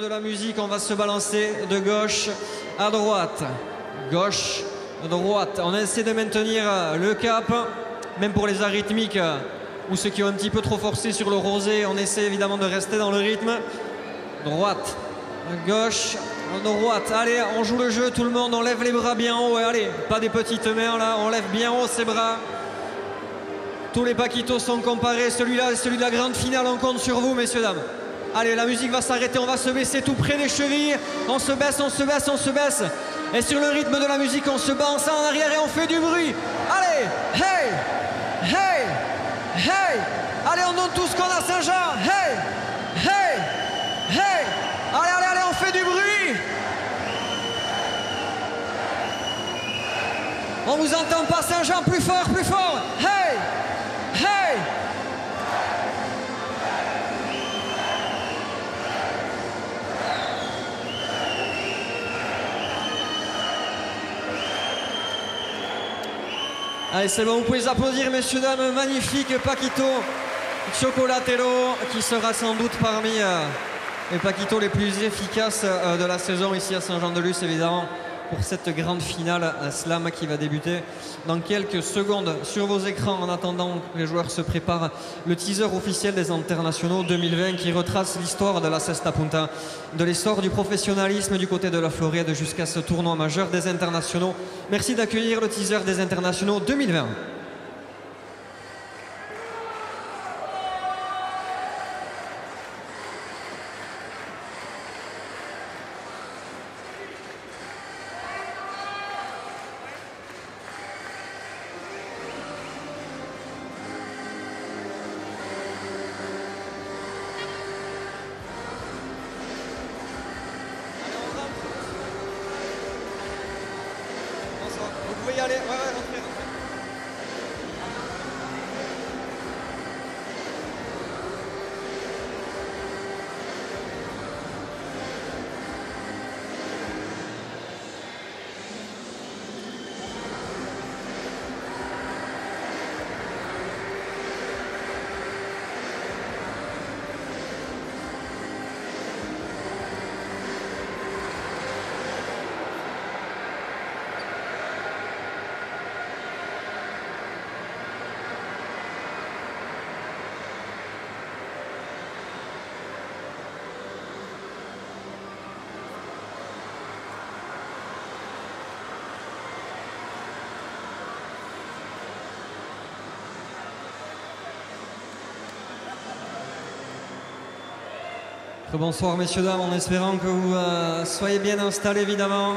de la musique, on va se balancer de gauche à droite. Gauche, droite. On essaie de maintenir le cap, même pour les arythmiques ou ceux qui ont un petit peu trop forcé sur le rosé. On essaie évidemment de rester dans le rythme. Droite, gauche, droite. Allez, on joue le jeu, tout le monde. On lève les bras bien haut. Allez, pas des petites mains là. On lève bien haut ces bras. Tous les paquitos sont comparés. Celui-là et celui de la grande finale, on compte sur vous, messieurs, dames. Allez, la musique va s'arrêter. On va se baisser tout près des chevilles. On se baisse, on se baisse, on se baisse. Et sur le rythme de la musique, on se balance en arrière et on fait du bruit. Allez, hey, hey, hey. Allez, on donne tout ce qu'on a, Saint-Jean. Hey, hey, hey. Allez, allez, allez, on fait du bruit. On vous entend pas, Saint-Jean, plus fort, plus fort. Hey, hey. Allez, c'est bon, vous pouvez applaudir, messieurs, dames. Magnifique Paquito Chocolatero, qui sera sans doute parmi les Paquitos les plus efficaces de la saison ici à Saint-Jean-de-Luz, évidemment, pour cette grande finale slam qui va débuter dans quelques secondes sur vos écrans. En attendant que les joueurs se préparent, le teaser officiel des internationaux 2020 qui retrace l'histoire de la Cesta Punta, de l'essor du professionnalisme du côté de la Floride jusqu'à ce tournoi majeur des internationaux. Merci d'accueillir le teaser des internationaux 2020. Vous pouvez y aller, ouais, rentrez. Bonsoir messieurs, dames, en espérant que vous soyez bien installés évidemment.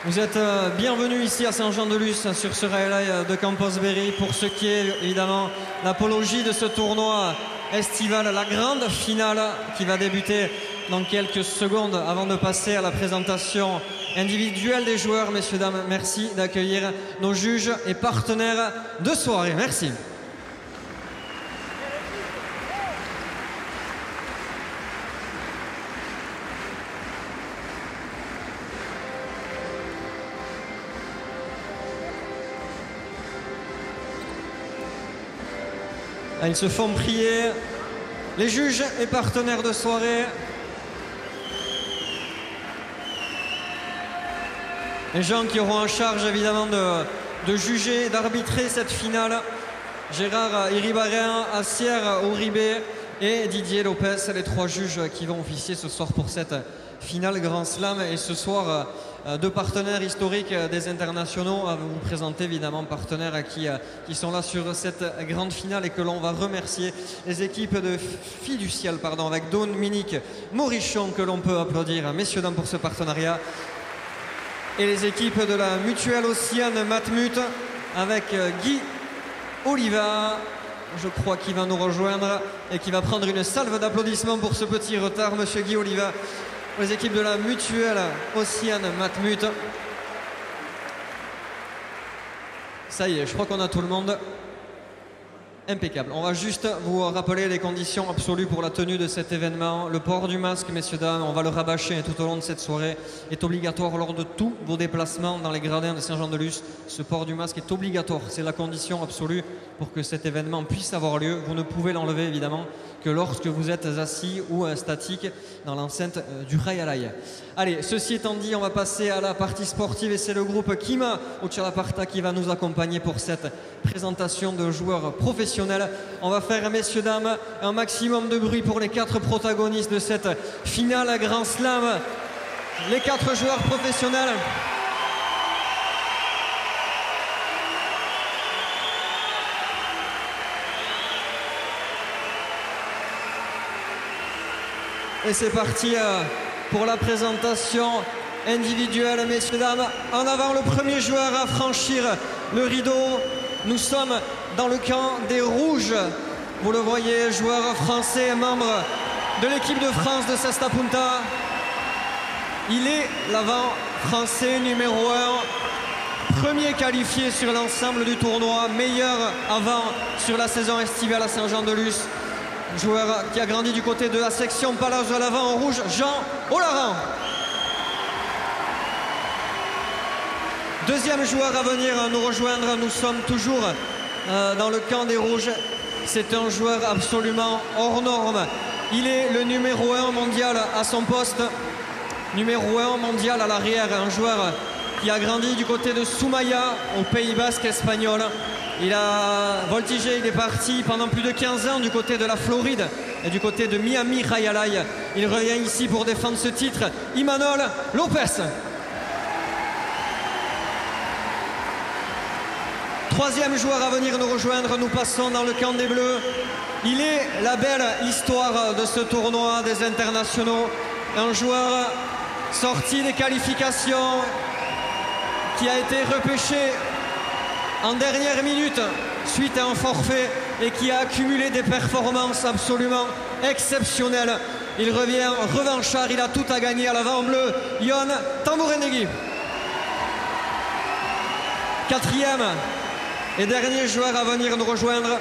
Vous êtes bienvenus ici à Saint-Jean-de-Luz sur ce relais de Campos Berry pour ce qui est évidemment l'apologie de ce tournoi estival, la grande finale qui va débuter dans quelques secondes avant de passer à la présentation individuelle des joueurs. Messieurs, dames, merci d'accueillir nos juges et partenaires de soirée. Merci. Ils se font prier, les juges et partenaires de soirée. Les gens qui auront en charge évidemment de juger, d'arbitrer cette finale. Gérard Iribarren, Assier Uribe et Didier Lopez, les trois juges qui vont officier ce soir pour cette finale Grand Slam. Et ce soir, deux partenaires historiques des internationaux à vous présenter, évidemment, partenaires qui sont là sur cette grande finale et que l'on va remercier. Les équipes de Fiducial, avec Dominique Morichon, que l'on peut applaudir, messieurs, dames, pour ce partenariat. Et les équipes de la Mutuelle Océane Matmut avec Guy Oliva, je crois qu'il va nous rejoindre et qui va prendre une salve d'applaudissements pour ce petit retard, monsieur Guy Oliva. Les équipes de la Mutuelle Océane Matmut. Ça y est, je crois qu'on a tout le monde. Impeccable. On va juste vous rappeler les conditions absolues pour la tenue de cet événement. Le port du masque, messieurs, dames, on va le rabâcher tout au long de cette soirée, est obligatoire lors de tous vos déplacements dans les gradins de Saint-Jean-de-Luz. Ce port du masque est obligatoire. C'est la condition absolue pour que cet événement puisse avoir lieu. Vous ne pouvez l'enlever, évidemment, que lorsque vous êtes assis ou statique dans l'enceinte du Rayalay. Allez, ceci étant dit, on va passer à la partie sportive et c'est le groupe Kima Uchalaparta qui va nous accompagner pour cette présentation de joueurs professionnels. On va faire, messieurs, dames, un maximum de bruit pour les 4 protagonistes de cette finale Grand Slam. Les 4 joueurs professionnels. Et c'est parti pour la présentation individuelle, messieurs, dames. En avant, le premier joueur à franchir le rideau. Nous sommes dans le camp des Rouges. Vous le voyez, joueur français, membre de l'équipe de France de Cesta Punta. Il est l'avant français numéro 1. Premier qualifié sur l'ensemble du tournoi. Meilleur avant sur la saison estivale à Saint-Jean-de-Luz. Joueur qui a grandi du côté de la section Palace de l'avant en rouge, Jean Olaran. Deuxième joueur à venir nous rejoindre, nous sommes toujours dans le camp des Rouges. C'est un joueur absolument hors norme. Il est le numéro 1 mondial à son poste. Numéro 1 mondial à l'arrière, un joueur qui a grandi du côté de Soumaya, au Pays Basque espagnol. Il a voltigé, il est parti pendant plus de 15 ans du côté de la Floride et du côté de Miami Rayalay. Il revient ici pour défendre ce titre. Imanol Lopez. Troisième joueur à venir nous rejoindre, nous passons dans le camp des Bleus. Il est la belle histoire de ce tournoi des internationaux. Un joueur sorti des qualifications qui a été repêché en dernière minute suite à un forfait et qui a accumulé des performances absolument exceptionnelles. Il revient revanchard, il a tout à gagner à l'avant bleu. Yon Tambourendegui. Quatrième et dernier joueur à venir nous rejoindre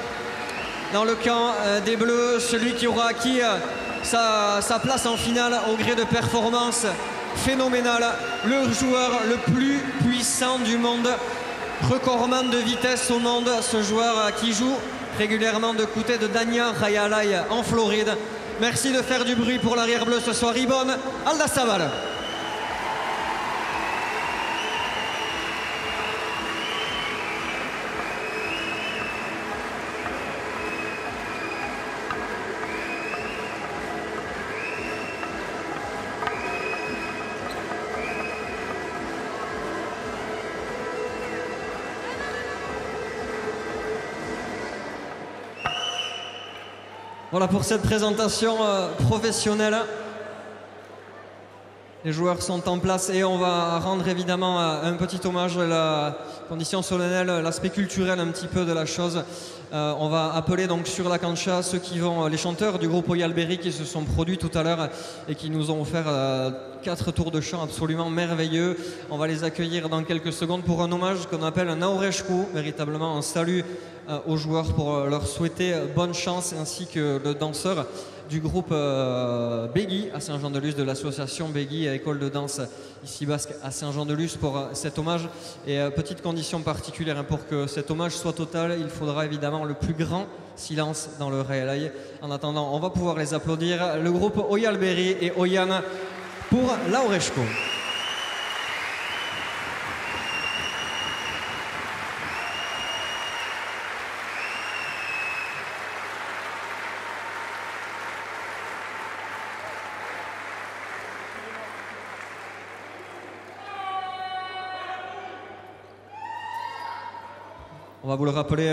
dans le camp des Bleus, celui qui aura acquis sa place en finale au gré de performances phénoménales, le joueur le plus puissant du monde, recordman de vitesse au monde, ce joueur qui joue régulièrement de côté de Dania Rayalay en Floride. Merci de faire du bruit pour l'arrière bleu ce soir, Ibon Aldasabal. Voilà pour cette présentation professionnelle. Les joueurs sont en place et on va rendre évidemment un petit hommage à la condition solennelle, l'aspect culturel un petit peu de la chose. On va appeler donc sur la cancha ceux qui vont, les chanteurs du groupe Oyalberry qui se sont produits tout à l'heure et qui nous ont offert 4 tours de chant absolument merveilleux. On va les accueillir dans quelques secondes pour un hommage qu'on appelle un Naoreshku, véritablement un salut aux joueurs pour leur souhaiter bonne chance, ainsi que le danseur du groupe Begui à Saint-Jean-de-Luz, de l'association Begui, école de danse ici basque à Saint-Jean-de-Luz, pour cet hommage. Et petite condition particulière, pour que cet hommage soit total, il faudra évidemment le plus grand silence dans le Rayalay. En attendant, on va pouvoir les applaudir. Le groupe Oyalberry et Oyan pour Laureshko. On va vous le rappeler,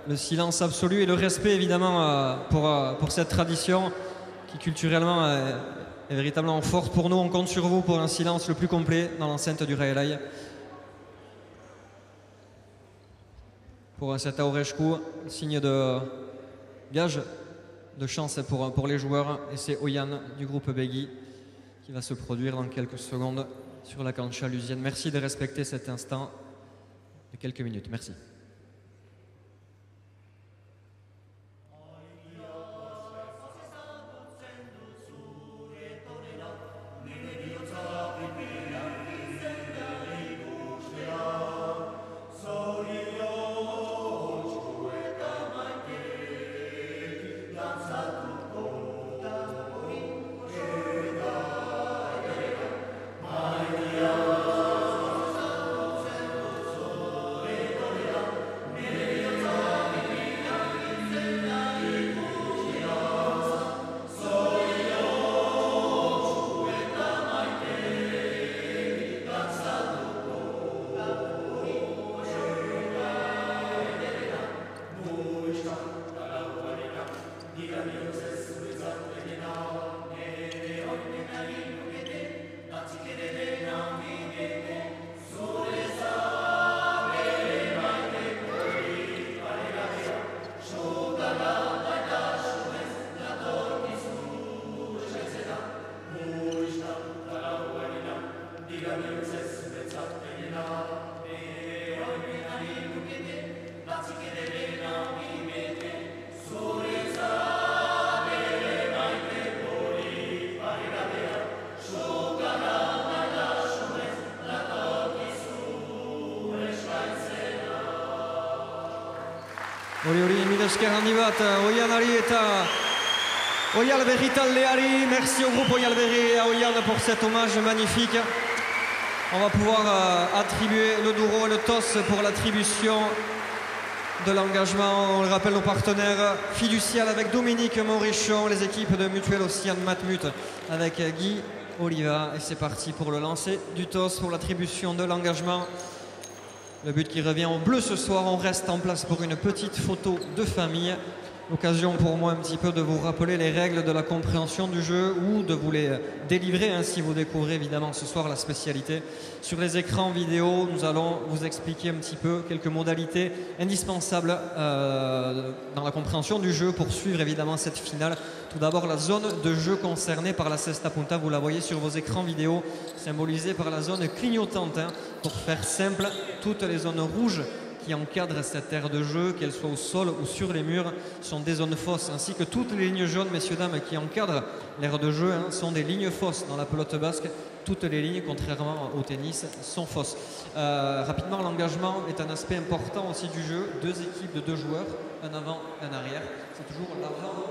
le silence absolu et le respect évidemment pour cette tradition qui culturellement est véritablement forte pour nous. On compte sur vous pour un silence le plus complet dans l'enceinte du Rayalay. Pour cet Aureshku, signe de gage de chance pour les joueurs. Et c'est Oyan du groupe Begui qui va se produire dans quelques secondes sur la cancha lusienne. Merci de respecter cet instant de quelques minutes. Merci. Oli midesker handi bat, Oianari eta Oyal Berri taldeari. Merci au groupe Oyal Berri et à Oian pour cet hommage magnifique. On va pouvoir attribuer le Douro et le TOS pour l'attribution de l'engagement. On le rappelle, nos partenaires fiduciales avec Dominique Maurichon, les équipes de Mutuelle Océane Matmut avec Guy Oliva. Et c'est parti pour le lancer du TOS pour l'attribution de l'engagement. Le but qui revient au bleu ce soir. On reste en place pour une petite photo de famille. L'occasion pour moi un petit peu de vous rappeler les règles de la compréhension du jeu ou de vous les délivrer si vous découvrez évidemment ce soir la spécialité. Sur les écrans vidéo, nous allons vous expliquer un petit peu quelques modalités indispensables dans la compréhension du jeu pour suivre évidemment cette finale. Tout d'abord, la zone de jeu concernée par la cesta punta, vous la voyez sur vos écrans vidéo, symbolisée par la zone clignotante. Pour faire simple, toutes les zones rouges qui encadrent cette aire de jeu, qu'elles soient au sol ou sur les murs, sont des zones fausses, ainsi que toutes les lignes jaunes, messieurs, dames, qui encadrent l'aire de jeu sont des lignes fausses. Dans la pelote basque, toutes les lignes, contrairement au tennis, sont fausses. Rapidement, l'engagement est un aspect important aussi du jeu. 2 équipes de 2 joueurs, un avant, un arrière. C'est toujours l'avant.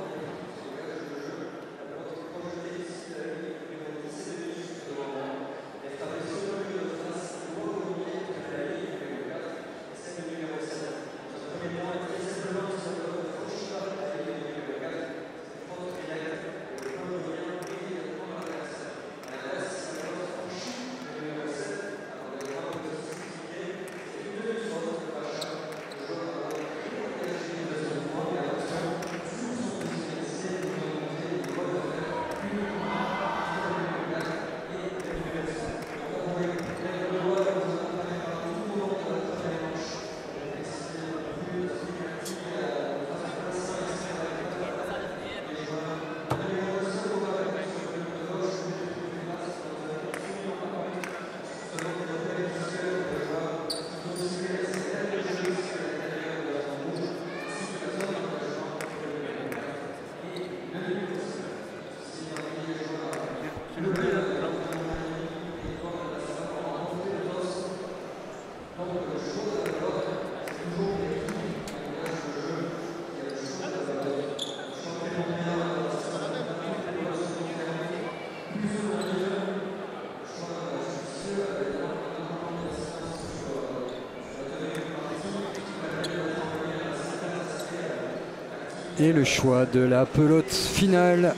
Et le choix de la pelote finale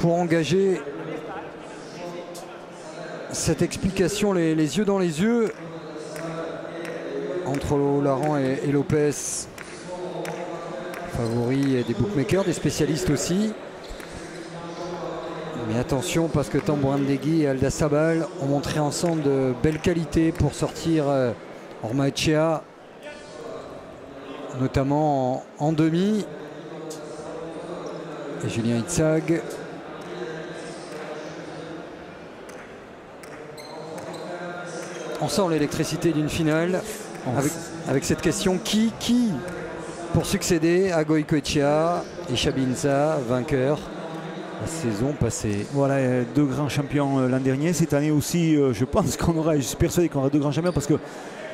pour engager cette explication les yeux dans les yeux entre Laurent et Lopez, favoris des bookmakers, des spécialistes aussi. Mais attention, parce que Tambourandeguy et Aldasabal ont montré ensemble de belles qualités pour sortir Ormaechea, notamment en demi. Et Julien Itzag. On sent l'électricité d'une finale avec cette question qui pour succéder à Goicoechea et Chabinza, vainqueur la saison passée. Voilà, 2 grands champions l'an dernier. Cette année aussi, je pense qu'on aura, je suis persuadé qu'on aura 2 grands champions parce que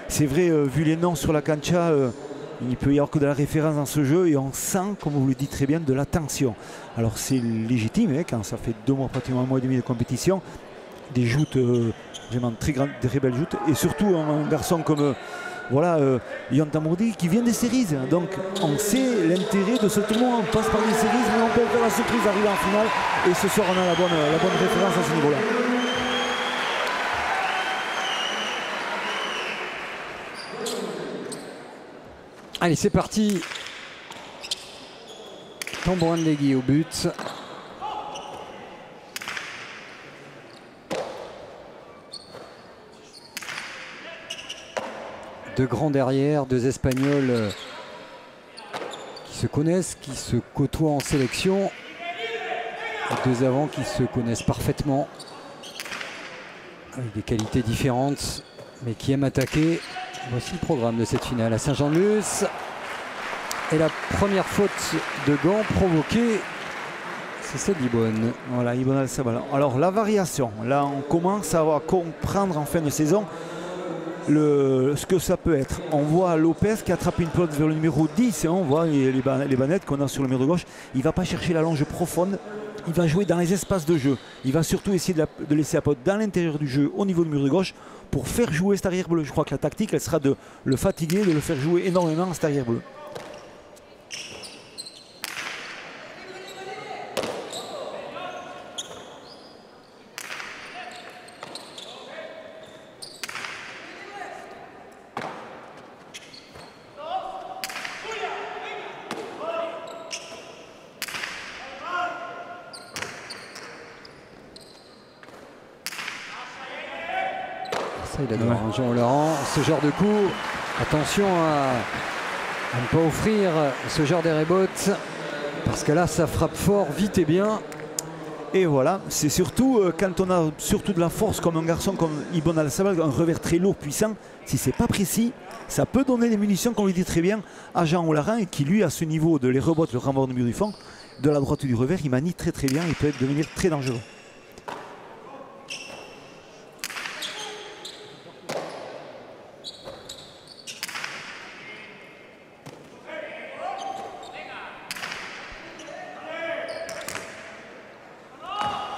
c'est vrai, vu les noms sur la cancha, il ne peut y avoir que de la référence dans ce jeu et on sent, comme vous le dites très bien, de la tension. Alors c'est légitime quand ça fait 2 mois, pratiquement 1 mois et demi de compétition, des joutes vraiment très grandes, des très belles joutes et surtout un garçon comme Yon Tambourandeguy qui vient des séries. Donc on sait l'intérêt de ce tournoi, on passe par les séries mais on peut faire la surprise arriver en finale et ce soir on a la bonne référence à ce niveau-là. Allez, c'est parti. Tambourandeguy au but. Deux grands derrière, 2 Espagnols qui se connaissent, qui se côtoient en sélection. Et 2 avants qui se connaissent parfaitement. Avec des qualités différentes, mais qui aiment attaquer. Voici le programme de cette finale à Saint-Jean-de-Luz. Et la première faute de Gand provoquée, c'est celle d'Ibon. Voilà, Ibon Aldasabal. Alors la variation, là on commence à comprendre en fin de saison ce que ça peut être. On voit Lopez qui attrape une pelote vers le numéro 10 et on voit les banettes qu'on a sur le mur de gauche. Il ne va pas chercher la longe profonde, il va jouer dans les espaces de jeu. Il va surtout essayer de laisser la pelote dans l'intérieur du jeu au niveau du mur de gauche pour faire jouer cet arrière bleu. Je crois que la tactique elle sera de le fatiguer, de le faire jouer énormément cet arrière bleu. Il adore Jean Laurent, ce genre de coup. Attention à ne pas offrir ce genre d'errebote, parce que là ça frappe fort, vite et bien. Et voilà, c'est surtout quand on a surtout de la force comme un garçon comme Ibon Al-Sabal, un revers très lourd, puissant, si c'est pas précis, ça peut donner les munitions qu'on lui dit très bien à Jean Olarin, et qui lui à ce niveau de les rebottes, le renvoi du mur du fond, de la droite ou du revers, il manie très bien, il peut devenir très dangereux.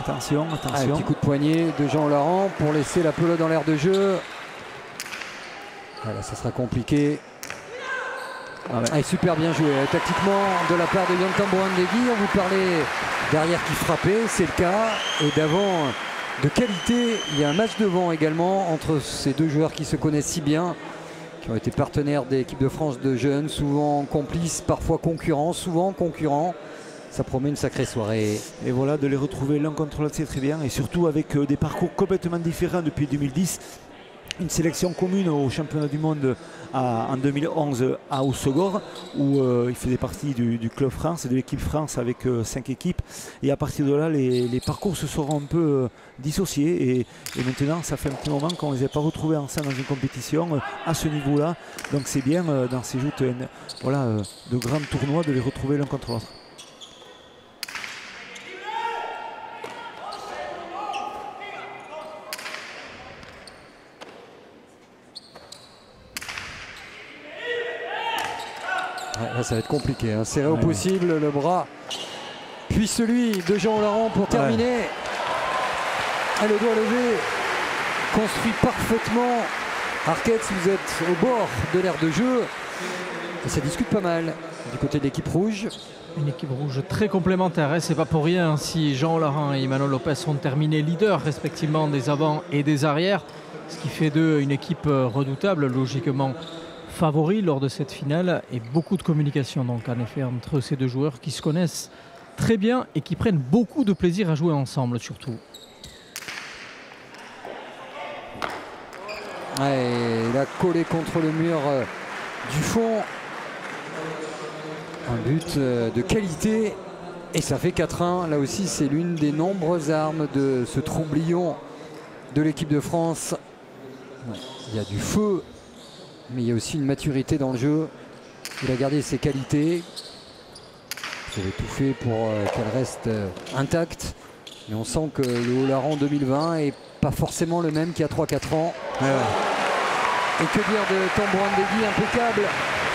Attention. Un petit coup de poignet de Jean Laurent pour laisser la pelote dans l'air de jeu. Voilà, ça sera compliqué. Super bien joué tactiquement de la part de Yontan Bouandegui. On vous parlait derrière qui frappait, c'est le cas. Et d'avant de qualité, il y a un match devant également entre ces deux joueurs qui se connaissent si bien, qui ont été partenaires d'équipe de France de jeunes, souvent complices, parfois concurrents, souvent concurrents. Ça promet une sacrée soirée. Et voilà, de les retrouver l'un contre l'autre, c'est très bien. Et surtout avec des parcours complètement différents depuis 2010. Une sélection commune au championnat du monde en 2011 à Hossegor, où il faisait partie du club France et de l'équipe France avec 5 équipes. Et à partir de là, les parcours se seront un peu dissociés. Et maintenant, ça fait un petit moment qu'on ne les a pas retrouvés ensemble dans une compétition à ce niveau-là. Donc c'est bien dans ces joutes de grands tournois de les retrouver l'un contre l'autre. Là, ça va être compliqué, hein. Serré au possible le bras, puis celui de Jean Laurent pour terminer. Le doigt levé, construit parfaitement. Arquette, vous êtes au bord de l'aire de jeu et ça discute pas mal du côté de l'équipe rouge. Une équipe rouge très complémentaire, hein. C'est pas pour rien si Jean Laurent et Emmanuel Lopez sont terminés leaders respectivement des avants et des arrières, ce qui fait d'eux une équipe redoutable, logiquement favori lors de cette finale, et beaucoup de communication donc en effet entre ces deux joueurs qui se connaissent très bien et qui prennent beaucoup de plaisir à jouer ensemble surtout. Il a collé contre le mur du fond. Un but de qualité et ça fait 4-1. Là aussi c'est l'une des nombreuses armes de ce troublion de l'équipe de France. Il y a du feu, mais il y a aussi une maturité dans le jeu. Il a gardé ses qualités. Vous avez tout fait pour qu'elle reste intacte. Mais on sent que le Haut-Laran 2020 n'est pas forcément le même qu'il y a 3-4 ans. Et que dire de Tambouandegui, impeccable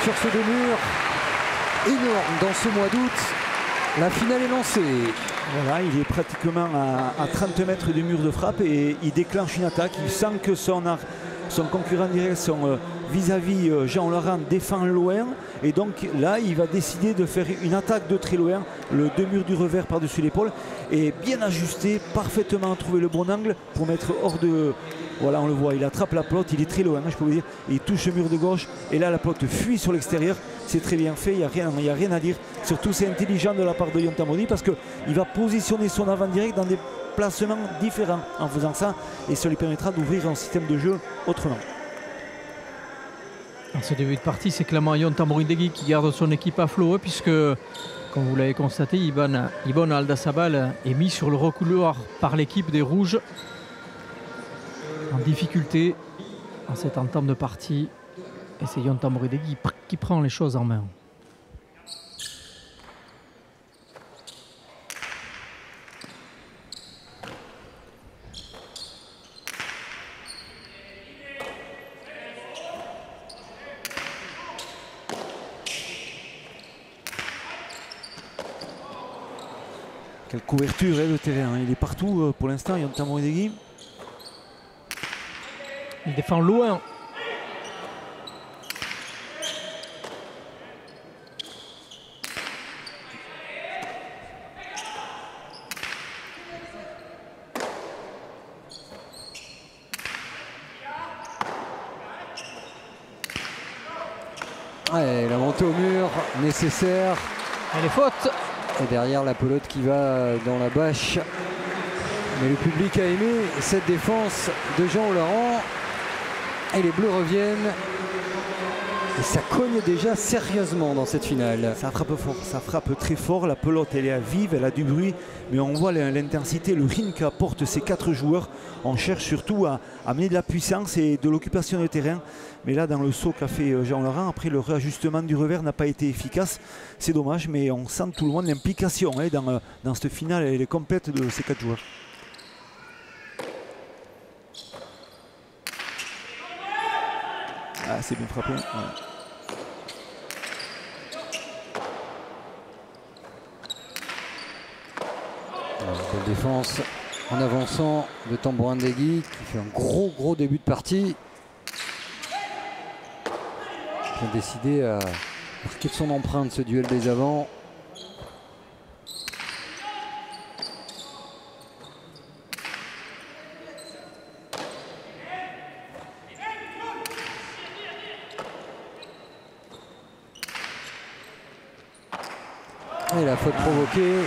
sur ce deux murs. Énorme dans ce mois d'août. La finale est lancée. Voilà, il est pratiquement à 30 mètres du mur de frappe et il déclenche une attaque. Il sent que son concurrent direct, son vis-à-vis Jean Laurent défend loin. Et donc là, il va décider de faire une attaque de très loin. Le deux murs du revers par-dessus l'épaule. Et bien ajusté, parfaitement trouvé le bon angle pour mettre hors de... Voilà, on le voit, il attrape la pelote, il est très loin, je peux vous dire. Il touche le mur de gauche et là, la pelote fuit sur l'extérieur. C'est très bien fait, il n'y a rien à dire. Surtout, c'est intelligent de la part de Yontan Bouandegui parce qu'il va positionner son avant direct dans des placements différents en faisant ça. Et ça lui permettra d'ouvrir un système de jeu autrement. En ce début de partie, c'est clairement Yontan Bouandegui qui garde son équipe à flot, puisque, comme vous l'avez constaté, Ibon Aldasabal est mis sur le reculoir par l'équipe des Rouges. En difficulté en cette entame de partie. Et c'est Yontan Bouandegui qui prend les choses en main. Quelle couverture le terrain, il est partout pour l'instant, Yonta Moindegui. Il défend loin. Ouais, la montée au mur nécessaire. Et les fautes. Et derrière la pelote qui va dans la bâche. Mais le public a aimé cette défense de Jean Olaran. Et les Bleus reviennent. Et ça cogne déjà sérieusement dans cette finale. Ça frappe fort, ça frappe très fort. La pelote elle est vive, elle a du bruit. Mais on voit l'intensité, le rythme qu'apportent ces 4 joueurs. On cherche surtout à amener de la puissance et de l'occupation de terrain. Mais là, dans le saut qu'a fait Jean Olaran, après le réajustement du revers n'a pas été efficace. C'est dommage, mais on sent tout le monde l'implication dans cette finale. Elle est complète de ces 4 joueurs. Ah, c'est bien frappé. Ouais. Belle défense en avançant de Tambourin Ndegui qui fait un gros début de partie. Qui a décidé à marquer de son empreinte ce duel des avants. Et la faute provoquée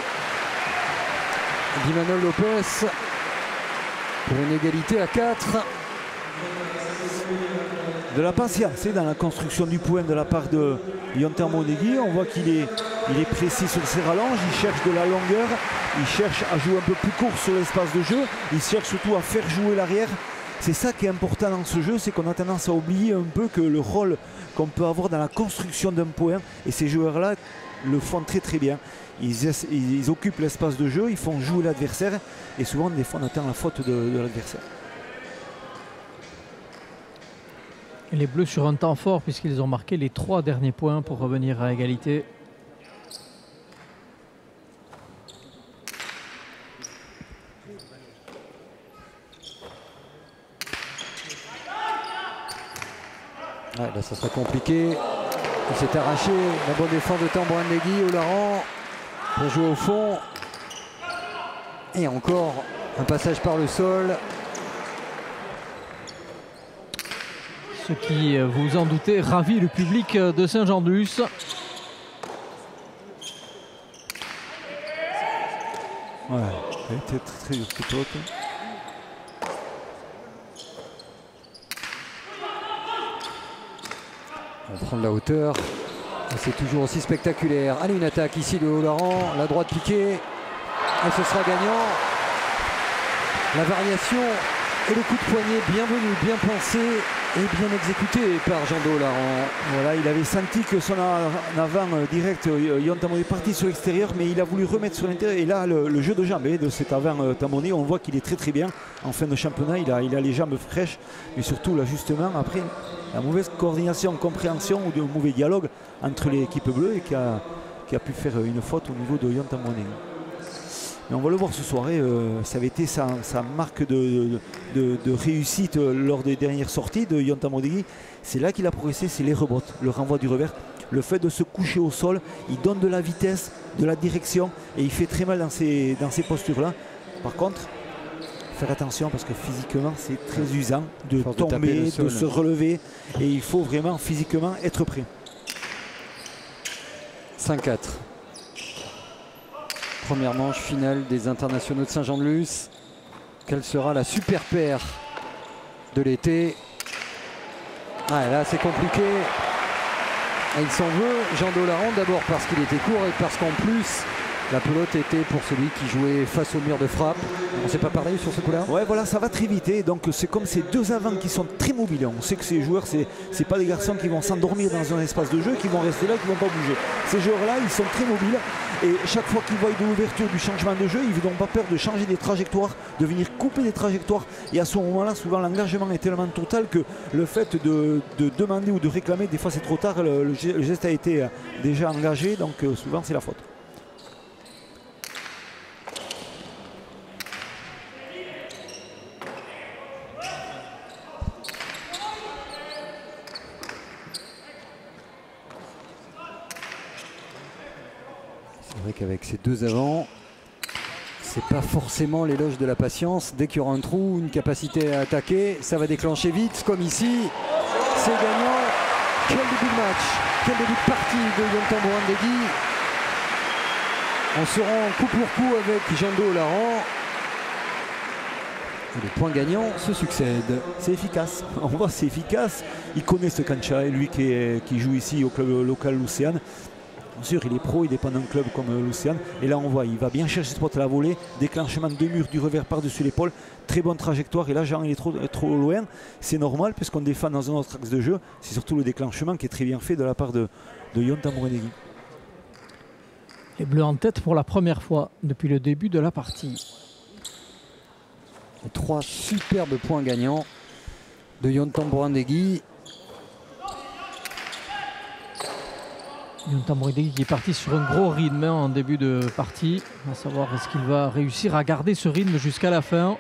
d'Imanol Lopez pour une égalité à 4. De la patience dans la construction du point de la part de Yonta Moindegui. On voit qu'il est précis sur ses rallonges, il cherche de la longueur, il cherche à jouer un peu plus court sur l'espace de jeu, il cherche surtout à faire jouer l'arrière. C'est ça qui est important dans ce jeu, c'est qu'on a tendance à oublier un peu que le rôle qu'on peut avoir dans la construction d'un point, et ces joueurs-là le font très bien. Ils occupent l'espace de jeu, ils font jouer l'adversaire et souvent des fois on attend la faute de l'adversaire. Les Bleus sur un temps fort puisqu'ils ont marqué les 3 derniers points pour revenir à égalité. Ouais, là ça sera compliqué. Il s'est arraché, la bonne défense de Tambourin Ndegui, Olaran pour jouer au fond. Et encore un passage par le sol. Ce qui, vous en doutez, ravit le public de Saint-Jean-de-Luz. Ouais, elle était très dure cette faute. On prend de la hauteur. Et c'est toujours aussi spectaculaire. Allez, une attaque ici de Olaran. La droite piquée. Et ce sera gagnant. La variation et le coup de poignet bienvenu, bien pensé et bien exécuté par Jean Olaran. Voilà, il avait senti que son avant direct, Yonta Moindegui est parti sur l'extérieur, mais il a voulu remettre sur l'intérieur. Et là, le jeu de jambes de cet avant Tambourin, on voit qu'il est très bien. En fin de championnat, il a les jambes fraîches, mais surtout l'ajustement. Après, la mauvaise coordination, compréhension ou de mauvais dialogue entre l'équipe bleue et qui a pu faire une faute au niveau de Yonta Moindegui. Mais on va le voir ce soir, ça avait été sa marque de réussite lors des dernières sorties de Yonta Moindegui. C'est là qu'il a progressé, c'est les rebotes, le renvoi du revers, le fait de se coucher au sol. Il donne de la vitesse, de la direction et il fait très mal dans ces postures-là. Par contre, faire attention parce que physiquement c'est très usant de tomber, de se relever et il faut vraiment physiquement être prêt. 5-4. Première manche finale des internationaux de Saint-Jean-de-Luz. Quelle sera la super paire de l'été? Ah, là c'est compliqué. Et il s'en veut, Jean Olaran, d'abord parce qu'il était court et parce qu'en plus la pelote était pour celui qui jouait face au mur de frappe. On ne s'est pas parlé sur ce coup-là? Ouais, voilà, ça va très vite. Donc c'est comme ces deux avants qui sont très mobiles. On sait que ces joueurs, c'est pas des garçons qui vont s'endormir dans un espace de jeu, qui vont rester là, qui vont pas bouger. Ces joueurs-là, ils sont très mobiles. Et chaque fois qu'ils voient de l'ouverture du changement de jeu, ils n'ont pas peur de changer des trajectoires, de venir couper des trajectoires. Et à ce moment-là, souvent l'engagement est tellement total que le fait de demander ou de réclamer, des fois c'est trop tard, le geste a été déjà engagé. Donc souvent c'est la faute. vrai qu'avec ces deux avants, c'est pas forcément l'éloge de la patience. Dès qu'il y aura un trou, une capacité à attaquer, ça va déclencher vite, comme ici. C'est gagnant. Quel début de match, quel début de partie de Yontan Bourandegui. On se rend coup pour coup avec Jando Laurent. Et les points gagnants se succèdent. C'est efficace, on voit c'est efficace. Il connaît ce cancha, et lui qui joue ici au club local Lucéane. Bien sûr, il est pro, il dépend d'un club comme Lucéane. Et là, on voit, il va bien chercher ce spot à la volée. Déclenchement de mur, du revers par-dessus l'épaule. Très bonne trajectoire. Et là, Jean, il est trop loin. C'est normal, puisqu'on défend dans un autre axe de jeu. C'est surtout le déclenchement qui est très bien fait de la part de Yontan Bourandegui. Les Bleus en tête pour la première fois depuis le début de la partie. Et 3 superbes points gagnants de Yontan Bourandegui. Yontan Bourandegui qui est parti sur un gros rythme en début de partie. On va savoir est-ce qu'il va réussir à garder ce rythme jusqu'à la fin.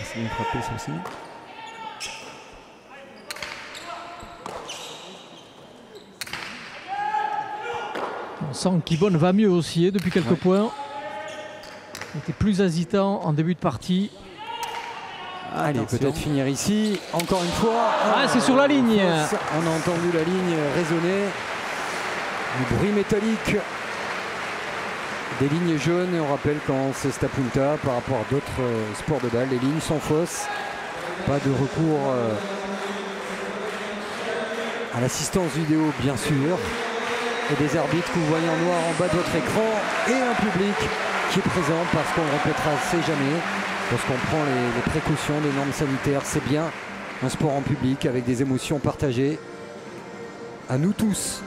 C'est bien frappé ça aussi. On sent qu'Yvonne va mieux aussi depuis quelques points. Il était plus hésitant en début de partie. Allez, peut-être finir ici. Encore une fois. Ah, c'est sur la ligne. On a entendu la ligne résonner. Le bruit métallique des lignes jaunes. On rappelle quand c'est Stapunta par rapport à d'autres sports de balle. Les lignes sont fausses. Pas de recours à l'assistance vidéo, bien sûr. Et des arbitres que vous voyez en noir en bas de votre écran. Et un public qui est présent parce qu'on ne répétera assez jamais. Lorsqu'on prend les précautions, les normes sanitaires, c'est bien un sport en public avec des émotions partagées. À nous tous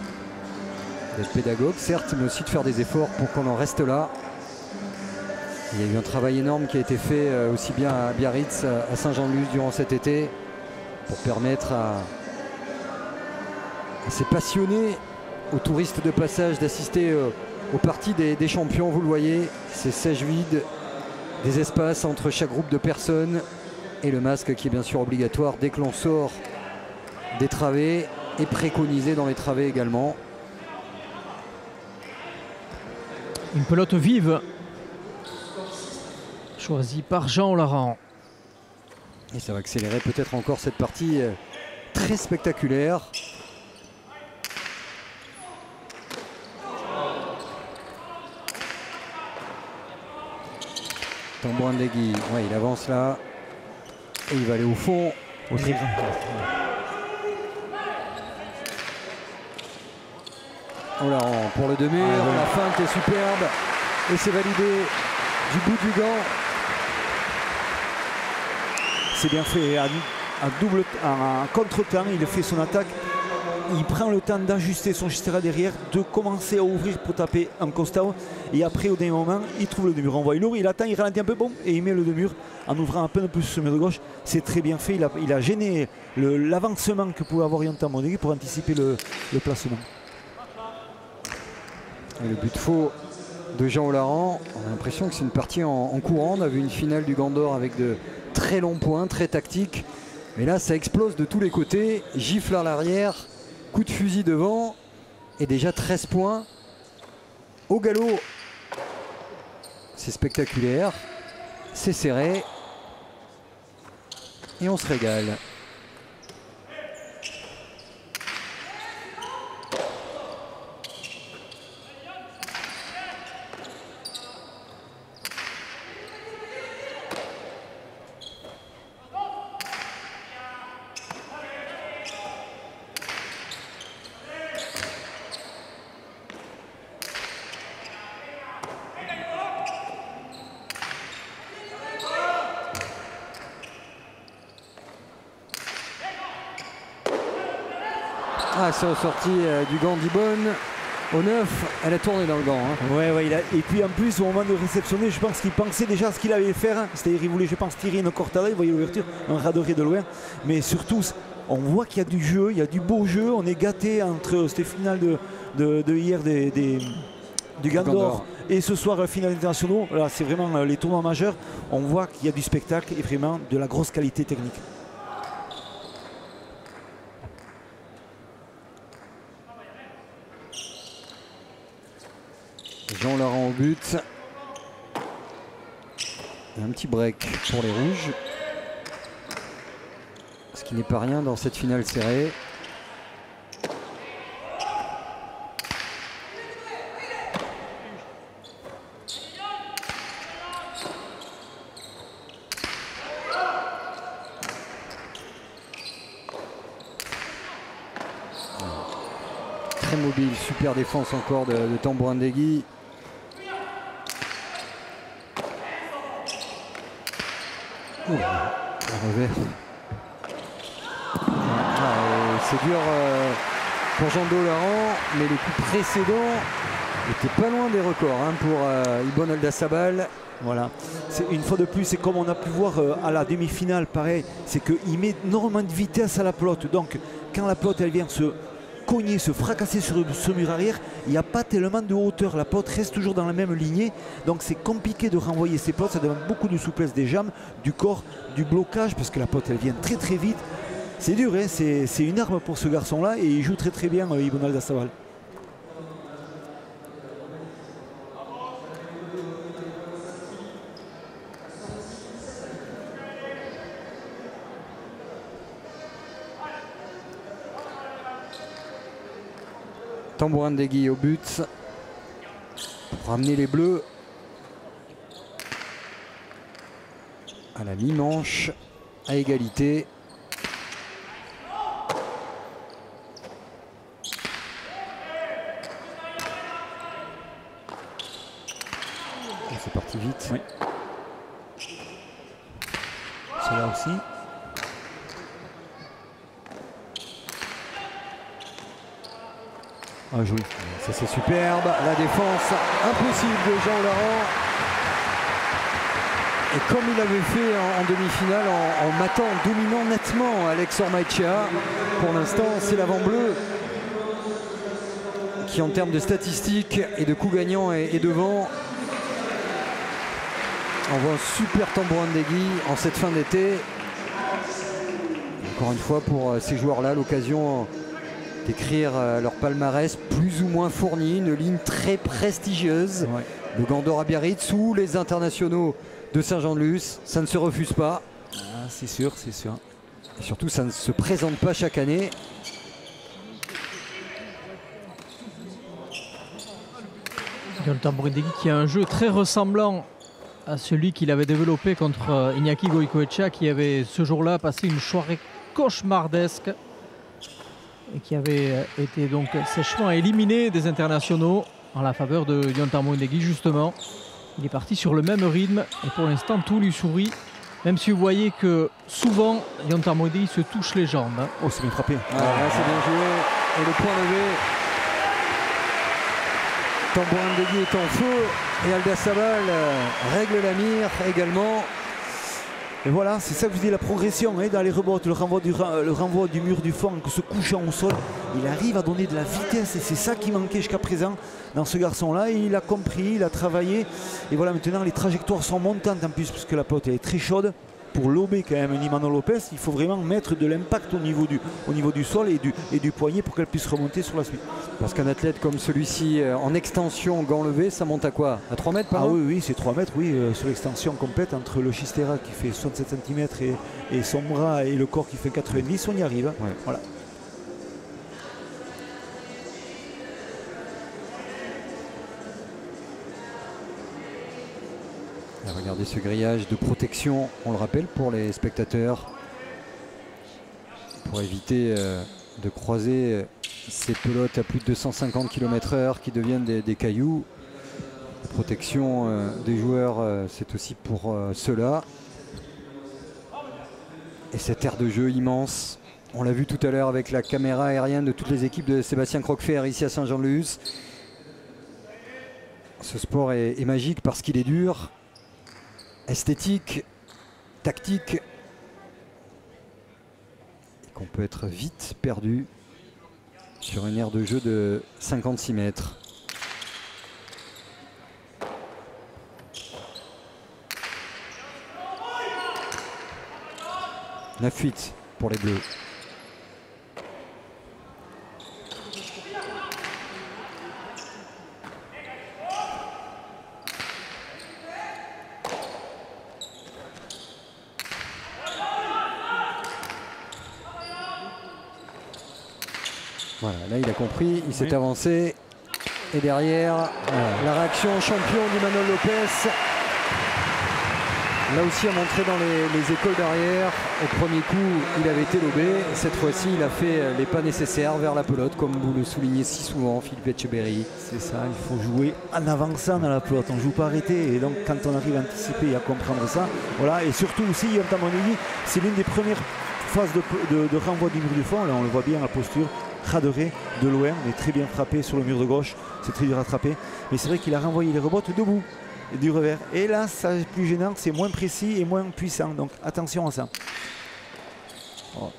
d'être pédagogues, certes, mais aussi de faire des efforts pour qu'on en reste là. Il y a eu un travail énorme qui a été fait aussi bien à Biarritz, à Saint-Jean-de-Luz durant cet été pour permettre à ces passionnés, aux touristes de passage d'assister aux parties des champions. Vous le voyez, c'est sèche vide, des espaces entre chaque groupe de personnes et le masque qui est bien sûr obligatoire dès que l'on sort des travées et préconisé dans les travées également. Une pelote vive choisie par Jean Laurent. Et ça va accélérer peut-être encore cette partie très spectaculaire. Bourandegui, ouais, il avance là et il va aller au fond. Laurent pour le demi, la feinte est superbe et c'est validé du bout du gant. C'est bien fait, à contre-temps, il fait son attaque. Il prend le temps d'ajuster son gistera derrière, de commencer à ouvrir pour taper un Costao. Et après, au dernier moment, il trouve le deux-murs. On voit, il attend, il ralentit un peu, bon, et il met le deux-murs en ouvrant un peu plus sur le mur de gauche. C'est très bien fait. Il a gêné l'avancement que pouvait avoir Yontan Bourandegui pour anticiper le placement. Et le but faux de Jean Laurent. On a l'impression que c'est une partie en courant. On a vu une finale du Gant d'Or avec de très longs points, très tactiques. Mais là, ça explose de tous les côtés. Gifle à l'arrière. Coup de fusil devant et déjà 13 points au galop. C'est spectaculaire, c'est serré et on se régale. Ah, c'est ressorti du gant d'Yvonne. Au 9, elle a tourné dans le gant. Hein. Ouais, et puis en plus, au moment de réceptionner, je pense qu'il pensait déjà ce qu'il allait faire. C'est-à-dire qu'il voulait, je pense, tirer une cortada. Il voyait l'ouverture, un radoret de loin. Mais surtout, on voit qu'il y a du jeu, il y a du beau jeu. On est gâté entre cette finale de hier du Gandor. Et ce soir, finale internationaux, là c'est vraiment les tournois majeurs. On voit qu'il y a du spectacle et vraiment de la grosse qualité technique. Jean Laurent au but. Et un petit break pour les rouges. Ce qui n'est pas rien dans cette finale serrée. Très mobile, super défense encore de Tambourandeguy. Oh, un revers. C'est dur pour Jean Laurent, mais les coups précédents n'étaient pas loin des records pour Ibon Aldasabal. Voilà, une fois de plus, c'est comme on a pu voir à la demi-finale, pareil, c'est qu'il met énormément de vitesse à la pelote. Donc quand la pelote elle vient se cogner, se fracasser sur ce mur arrière, il n'y a pas tellement de hauteur, la pelote reste toujours dans la même lignée, donc c'est compliqué de renvoyer ces pelotes, ça demande beaucoup de souplesse des jambes, du corps, du blocage, parce que la pelote elle vient très très vite. C'est dur, hein, c'est une arme pour ce garçon là et il joue très très bien Ibon Aldasabal. Tambourandeguy au but pour ramener les Bleus à la mi-manche à égalité. C'est parti vite. Oui. Cela aussi. Ah, joli. Ça c'est superbe. La défense impossible de Jean Laurent. Et comme il avait fait en demi-finale en matant, en dominant nettement Alex Ormaechea, pour l'instant c'est l'avant bleu qui en termes de statistiques et de coups gagnants est devant. On voit un super Tambourandeguy en cette fin d'été. Encore une fois pour ces joueurs-là, l'occasion d'écrire leur palmarès plus ou moins fourni, une ligne très prestigieuse. Ouais. Le Gandor à Biarritz ou les internationaux de Saint-Jean-de-Luz, ça ne se refuse pas. Ah, c'est sûr, c'est sûr. Et surtout, ça ne se présente pas chaque année. Tambourandeguy qui a un jeu très ressemblant à celui qu'il avait développé contre Iñaki Goicoechea, qui avait ce jour-là passé une soirée cauchemardesque et qui avait été donc sèchement éliminé des internationaux en la faveur de Yon Tambourandeguy. Justement, il est parti sur le même rythme et pour l'instant tout lui sourit, même si vous voyez que souvent Yon Tambourandeguy se touche les jambes. Oh, c'est bien frappé. Là, c'est bien joué. Et le point levé. Tambourandeguy est en feu et Aldasabal règle la mire également. Et voilà, c'est ça que je dis, la progression hein, dans les rebots, le renvoi du mur du fond, que se couchant au sol, il arrive à donner de la vitesse et c'est ça qui manquait jusqu'à présent dans ce garçon-là. Il a compris, il a travaillé et voilà, maintenant les trajectoires sont montantes en plus, puisque la pelote est très chaude. Pour lober quand même Imanol Lopez, il faut vraiment mettre de l'impact au niveau du sol et du poignet pour qu'elle puisse remonter sur la suite. Parce qu'un athlète comme celui-ci en extension, gant levé, ça monte à quoi? À 3 mètres par Ah oui, c'est 3 mètres, oui, sur l'extension complète entre le chistera qui fait 67 cm et son bras et le corps qui fait 90, on y arrive. Ouais. Voilà. Regardez ce grillage de protection, on le rappelle pour les spectateurs, pour éviter de croiser ces pelotes à plus de 250 km/h qui deviennent des cailloux. La protection des joueurs, c'est aussi pour cela. Et cette aire de jeu immense, on l'a vu tout à l'heure avec la caméra aérienne de toutes les équipes de Sébastien Croquefer ici à Saint-Jean-de-Luz. Ce sport est magique parce qu'il est dur, esthétique, tactique, et qu'on peut être vite perdu sur une aire de jeu de 56 mètres. 9-8 pour les Bleus. Voilà, là il a compris, il s'est avancé. Et derrière, la réaction champion d'Imanol Lopez. Là aussi a montré dans les écoles d'arrière. Au premier coup, il avait été lobé. Cette fois-ci, il a fait les pas nécessaires vers la pelote, comme vous le soulignez si souvent, Philippe Etcheberry. C'est ça, il faut jouer en avançant dans la pelote. On ne joue pas arrêté. Et donc, quand on arrive à anticiper et à comprendre ça, voilà. Et surtout aussi, à mon avis, c'est l'une des premières phases de renvoi du mur du fond. Là, on le voit bien, la posture. Raderet de loin, mais très bien frappé sur le mur de gauche. C'est très dur à attraper. Mais c'est vrai qu'il a renvoyé les rebottes debout. Du revers. Et là, ça est plus gênant, c'est moins précis et moins puissant. Donc attention à ça. Oh.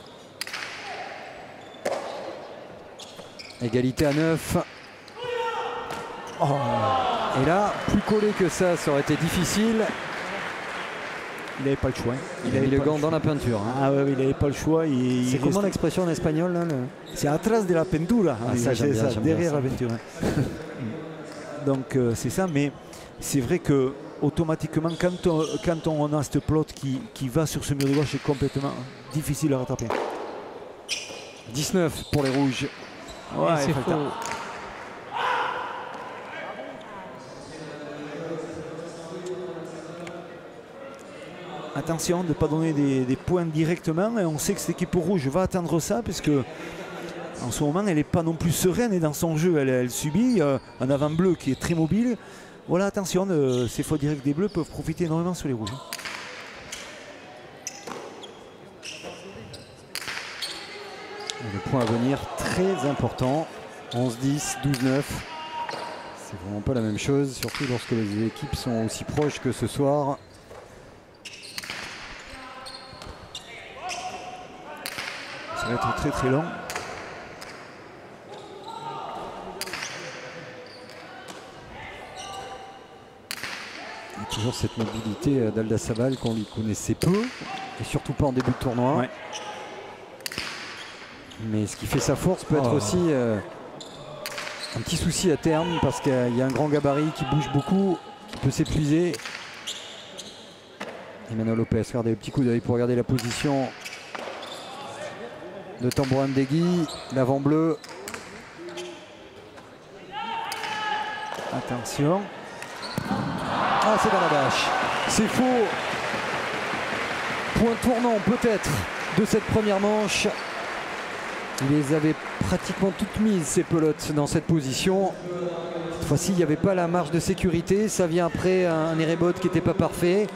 Égalité à 9. Oh. Et là, plus collé que ça aurait été difficile. Il n'avait pas le choix. Il avait le gant dans la peinture. Hein. Ah ouais, il n'avait pas le choix. C'est comment l'expression en espagnol là, C'est atrás de la pintura. Ah, ça, j'aime bien, derrière bien la peinture. Donc c'est ça, mais c'est vrai que automatiquement, quand on a cette pelote qui va sur ce mur de gauche, c'est complètement difficile à rattraper. 19 pour les rouges. Ouais, c'est faux. Attention de ne pas donner des points directement. Et on sait que cette équipe rouge va attendre ça, puisque en ce moment, elle n'est pas non plus sereine et dans son jeu, elle subit un avant bleu qui est très mobile. Voilà, attention, ces fautes directes des bleus peuvent profiter énormément sur les rouges. Et le point à venir très important. 11-10, 12-9. C'est vraiment pas la même chose, surtout lorsque les équipes sont aussi proches que ce soir. Ça va être très très long. Toujours cette mobilité d'Alda Sabal qu'on lui connaissait peu et surtout pas en début de tournoi. Ouais. Mais ce qui fait sa force peut être aussi un petit souci à terme parce qu'il y a un grand gabarit qui bouge beaucoup, qui peut s'épuiser. Imanol Lopez, regardez le petit coup d'œil pour regarder la position de Tambourin Ndegui, l'avant bleu. Attention. Ah, c'est dans la bâche. C'est faux. Point tournant peut-être de cette première manche. Il les avait pratiquement toutes mises, ces pelotes, dans cette position. Cette fois-ci, il n'y avait pas la marge de sécurité. Ça vient après un Erebot qui n'était pas parfait.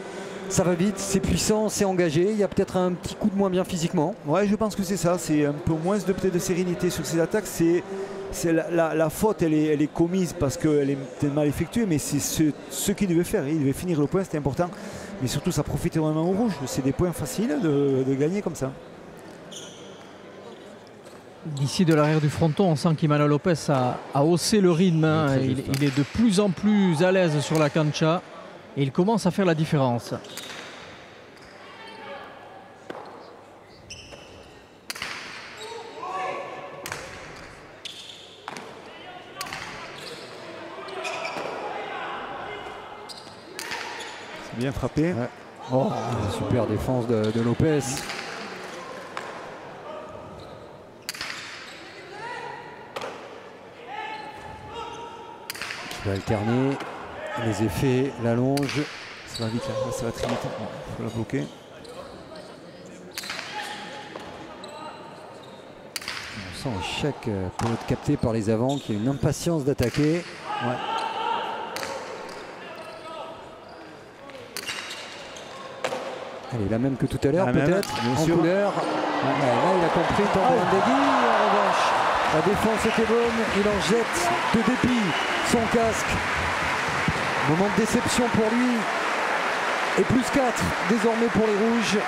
Ça va vite, c'est puissant, c'est engagé. Il y a peut-être un petit coup de moins bien physiquement. Ouais, je pense que c'est ça. C'est un peu moins peut-être de sérénité sur ces attaques. La faute, elle est commise parce qu'elle est mal effectuée, mais c'est ce qu'il devait faire. Il devait finir le point, c'était important. Mais surtout, ça profite vraiment au rouge. C'est des points faciles de gagner comme ça. D'ici de l'arrière du fronton, on sent qu'Imanol Lopez a haussé le rythme. Hein. Il est de plus en plus à l'aise sur la cancha et il commence à faire la différence. C'est bien frappé. Ouais. Oh, super défense de Lopez. Il va alterner les effets, la longe. Ça va vite là, ça va très vite. Il faut la bloquer. On sent à chaque pelote captée par les avants qu'il y a une impatience d'attaquer. Ouais. Elle est la même que tout à l'heure, peut-être, en sûr. couleur. Ouais, là, il a compris. Tambourin Ndegui, en revanche, la défense était bonne. Il en jette de dépit son casque. Moment de déception pour lui. Et plus 4 désormais pour les rouges.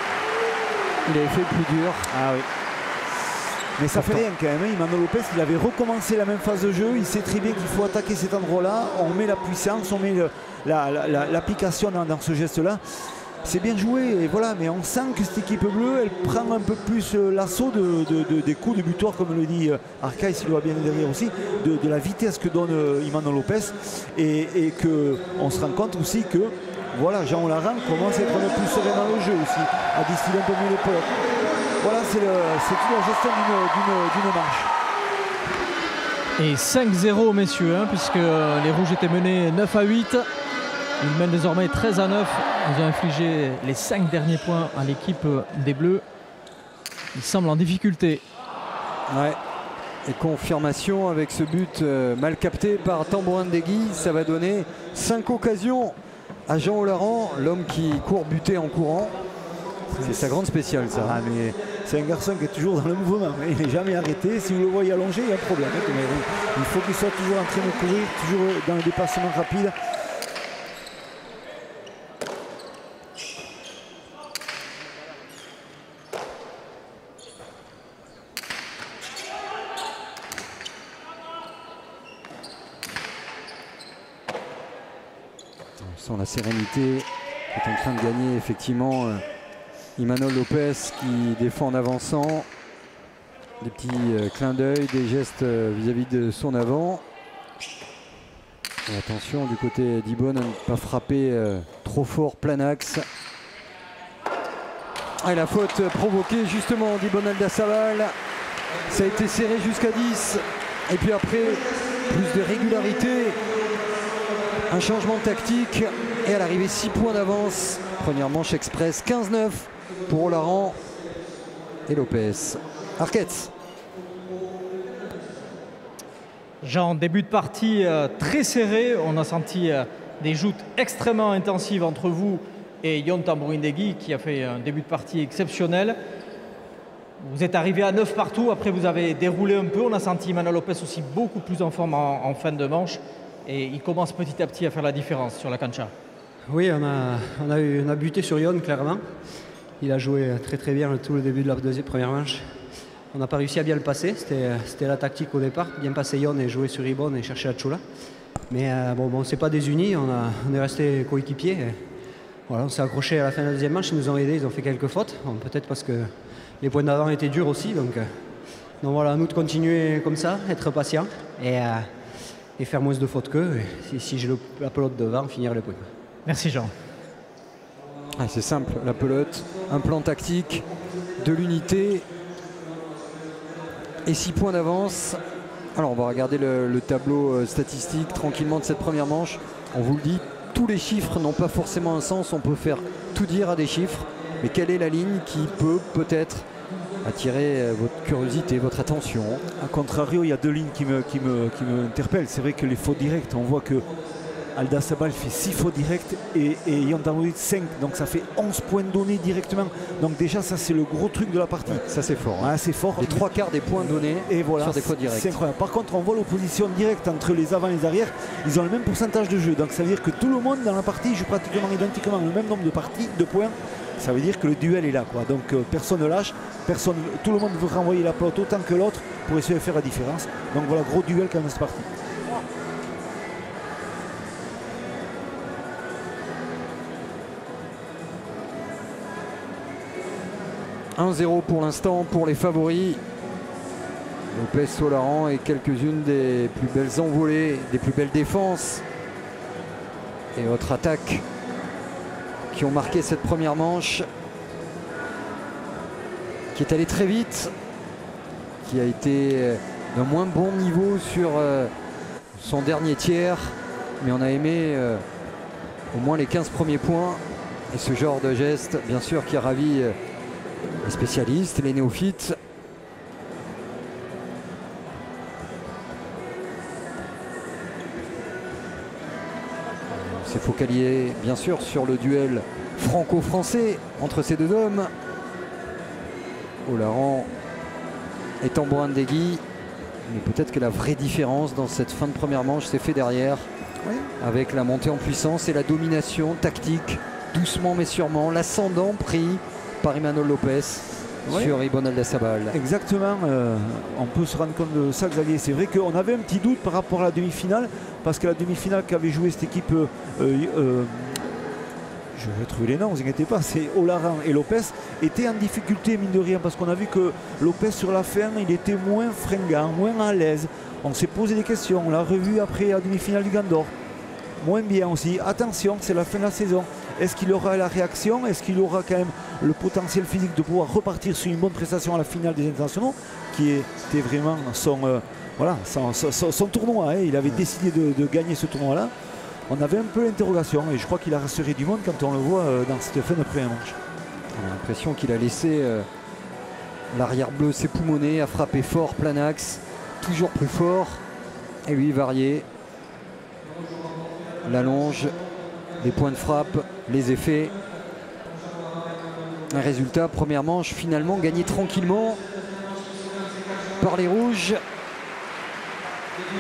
Il avait fait le plus dur. Ah oui. Mais ça fait rien quand même. Imanol Lopez, il avait recommencé la même phase de jeu. Il sait très bien qu'il faut attaquer cet endroit-là. On met la puissance, on met l'application dans ce geste-là. c'est bien joué, et voilà, mais on sent que cette équipe bleue, elle prend un peu plus l'assaut des coups de butoir, comme le dit Arcaï, s'il doit bien derrière aussi, de la vitesse que donne Imanol Lopez, et qu'on se rend compte aussi que voilà, Jean Olaran commence à être un peu plus serein dans le jeu aussi, à distiller un peu mieux les pelotes. Voilà, c'est toute la gestion d'une marche. Et 5-0 messieurs, hein, puisque les Rouges étaient menés 9-8. Ils mènent désormais 13-9. Ils ont infligé les 5 derniers points à l'équipe des Bleus. Ils semblent en difficulté. Ouais. Et confirmation avec ce but mal capté par Tambourin Ndegui. Ça va donner 5 occasions à Jean Olaran, l'homme qui court buter en courant. C'est sa grande spéciale, ça. Ah, mais c'est un garçon qui est toujours dans le mouvement. Il n'est jamais arrêté. Si vous le voyez allongé, il y a un problème. Il faut qu'il soit toujours en train de courir, toujours dans le déplacement rapide. Sans la sérénité, est en train de gagner effectivement Imanol Lopez qui défend en avançant. Des petits clins d'œil, des gestes vis-à-vis de son avant. Et attention du côté d'Ibon à ne pas frapper trop fort plein axe. Et la faute provoquée justement d'Ibon Aldasabal. Ça a été serré jusqu'à 10. Et puis après, plus de régularité. Un changement de tactique et à l'arrivée 6 points d'avance. Première manche express, 15-9 pour Olaran et Lopez. Arquette. Jean, début de partie très serré. On a senti des joutes extrêmement intensives entre vous et Yon Tambourin Ndegui qui a fait un début de partie exceptionnel. Vous êtes arrivé à 9 partout. Après, vous avez déroulé un peu. On a senti Imanol Lopez aussi beaucoup plus en forme en fin de manche. Et il commence petit à petit à faire la différence sur la cancha. Oui, on a buté sur Yon, clairement. Il a joué très bien tout le début de la première manche. On n'a pas réussi à bien le passer. C'était la tactique au départ. Bien passer Yon et jouer sur Ibon et chercher la Chula. Mais bon, on ne s'est pas désunis. On est resté coéquipiers. Voilà, on s'est accroché à la fin de la deuxième manche. Ils nous ont aidés. Ils ont fait quelques fautes. Bon, peut-être parce que les points d'avant étaient durs aussi. Donc voilà, à nous de continuer comme ça, être patient. Et faire moins de fautes qu'eux. Si j'ai la pelote devant, finir le point. Merci Jean. Ah, c'est simple, la pelote, un plan tactique, de l'unité et 6 points d'avance. Alors on va regarder le tableau statistique tranquillement de cette première manche. On vous le dit, tous les chiffres n'ont pas forcément un sens. On peut faire tout dire à des chiffres. Mais quelle est la ligne qui peut-être attirer votre curiosité, votre attention? A contrario, il y a 2 lignes qui me interpellent. C'est vrai que les fautes directes, on voit que Aldasabal fait 6 fautes directes et Yon Tambourin 5. Donc ça fait 11 points donnés directement. Donc déjà, ça c'est le gros truc de la partie. Ça c'est fort. Hein. C'est fort. Les 3/4 des points donnés et voilà, sur des fautes directes. C'est incroyable. Par contre, on voit l'opposition directe entre les avants et les arrières. Ils ont le même pourcentage de jeu. Donc ça veut dire que tout le monde dans la partie joue pratiquement identiquement le même nombre de points. Ça veut dire que le duel est là, quoi. Donc personne ne lâche, tout le monde veut renvoyer la pelote autant que l'autre pour essayer de faire la différence. Donc voilà, gros duel quand même cette partie. « 1-0 pour l'instant pour les favoris. Lopez, Olaran et quelques-unes des plus belles envolées, des plus belles défenses et autres attaques qui ont marqué cette première manche, qui est allée très vite, qui a été d'un moins bon niveau sur son dernier tiers, mais on a aimé au moins les 15 premiers points et ce genre de geste bien sûr qui a ravi les spécialistes, les néophytes. C'est focalisé bien sûr sur le duel franco-français entre ces deux hommes. Olaran et Tambourin Ndegui. Mais peut-être que la vraie différence dans cette fin de première manche s'est fait derrière. Oui. Avec la montée en puissance et la domination tactique, doucement mais sûrement, l'ascendant pris par Imanol Lopez sur Ibon Aldasabal. Exactement, on peut se rendre compte de ça, Xavier. C'est vrai qu'on avait un petit doute par rapport à la demi-finale, parce que la demi-finale qu'avait joué cette équipe je vais trouver les noms, vous inquiétez pas, c'est Olaran et Lopez étaient en difficulté mine de rien parce qu'on a vu que Lopez sur la fin il était moins fringant, moins à l'aise. On s'est posé des questions, on l'a revu après la demi-finale du Gant d'Or. Moins bien aussi. Attention, c'est la fin de la saison. Est-ce qu'il aura la réaction? Est-ce qu'il aura quand même le potentiel physique de pouvoir repartir sur une bonne prestation à la finale des internationaux qui était vraiment son tournoi, hein. Il avait décidé de gagner ce tournoi-là. On avait un peu l'interrogation et je crois qu'il a rassuré du monde quand on le voit dans cette fin de première manche. On a l'impression qu'il a laissé l'arrière bleu s'époumoner, a frappé fort, plein axe, toujours plus fort. Et lui, varié. La longe, les points de frappe, les effets. Un résultat, première manche, finalement gagné tranquillement par les Rouges.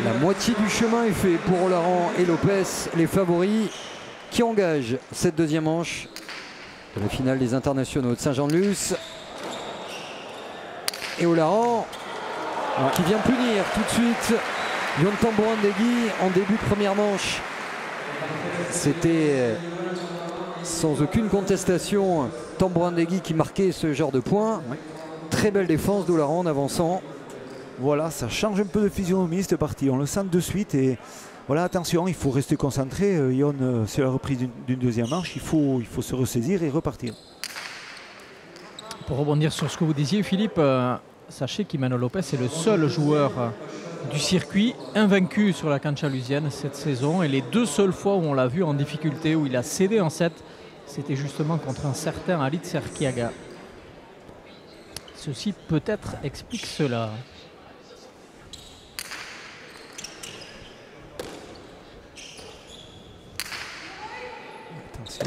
La moitié du chemin est fait pour Olaran et Lopez, les favoris qui engagent cette deuxième manche de la finale des internationaux de Saint-Jean-de-Luz. Et Olaran qui vient punir tout de suite Yon Tambourandeguy en début de première manche. C'était sans aucune contestation Tambourandeguy qui marquait ce genre de points. Très belle défense d'Olaran en avançant. Voilà, ça change un peu de physionomie cette partie, on le sent de suite et voilà, attention, il faut rester concentré. Yon, c'est la reprise d'une deuxième manche, il faut se ressaisir et repartir. Pour rebondir sur ce que vous disiez, Philippe, sachez qu'Imanol Lopez est le seul joueur du circuit invaincu sur la cancha lusienne cette saison et les deux seules fois où on l'a vu en difficulté, où il a cédé en 7, c'était justement contre un certain Alit Serkiaga. Ceci peut-être explique cela. Attention.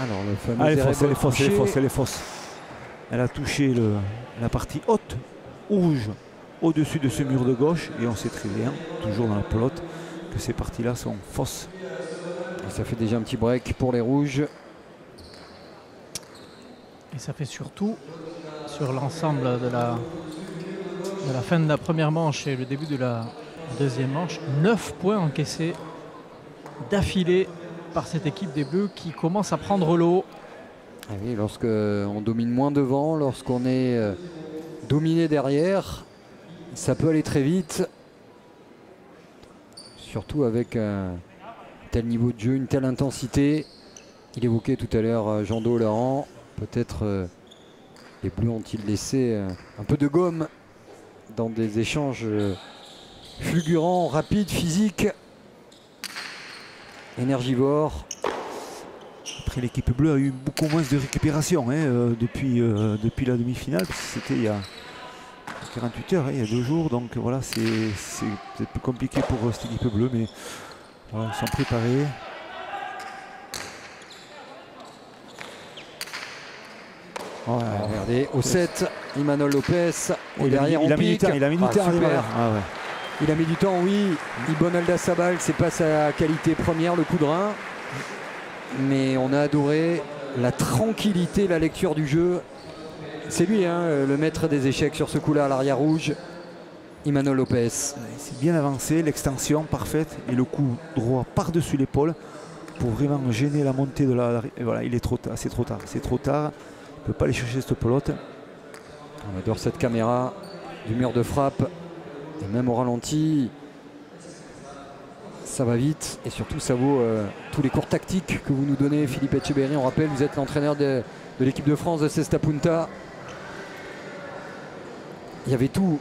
Alors le fameux elle est fausse. Elle a touché la partie haute, rouge, au-dessus de ce mur de gauche et on sait très bien, toujours dans la pelote, que ces parties-là sont fausses. Et ça fait déjà un petit break pour les Rouges. Et ça fait surtout sur l'ensemble de la fin de la première manche et le début de la deuxième manche, 9 points encaissés d'affilée par cette équipe des Bleus qui commence à prendre l'eau. Ah oui, lorsqu'on domine moins devant, lorsqu'on est dominé derrière, ça peut aller très vite. Surtout avec un tel niveau de jeu, une telle intensité. Il évoquait tout à l'heure Jean-Do Olaran. Peut-être les Bleus ont-ils laissé un peu de gomme dans des échanges fulgurants, rapides, physiques, énergivores. Après, l'équipe bleue a eu beaucoup moins de récupération depuis la demi-finale, parce que c'était il y a 48 heures, il y a 2 jours, donc voilà, c'est peut-être plus compliqué pour cette équipe bleue, mais voilà, ils sont préparés. Ouais, regardez, au 7, Imanol Lopez, et derrière il on a mis du pique. temps, il a mis du temps. Super. Ah ouais. Il a mis du temps, oui. Ibon Aldasabal, c'est pas sa qualité première, le coup de rein. Mais on a adoré la tranquillité, la lecture du jeu. C'est lui, hein, le maître des échecs sur ce coup-là à l'arrière rouge. Imanol Lopez. C'est bien avancé, l'extension parfaite et le coup droit par-dessus l'épaule pour vraiment gêner la montée de la... Et voilà, il est trop tard, c'est trop tard. C'est trop tard. Il ne peut pas aller chercher cette pelote. On adore cette caméra du mur de frappe. Et même au ralenti, ça va vite. Et surtout, ça vaut tous les cours tactiques que vous nous donnez, Philippe Etcheberry. On rappelle, vous êtes l'entraîneur de l'équipe de France de Cesta Punta. Il y avait tout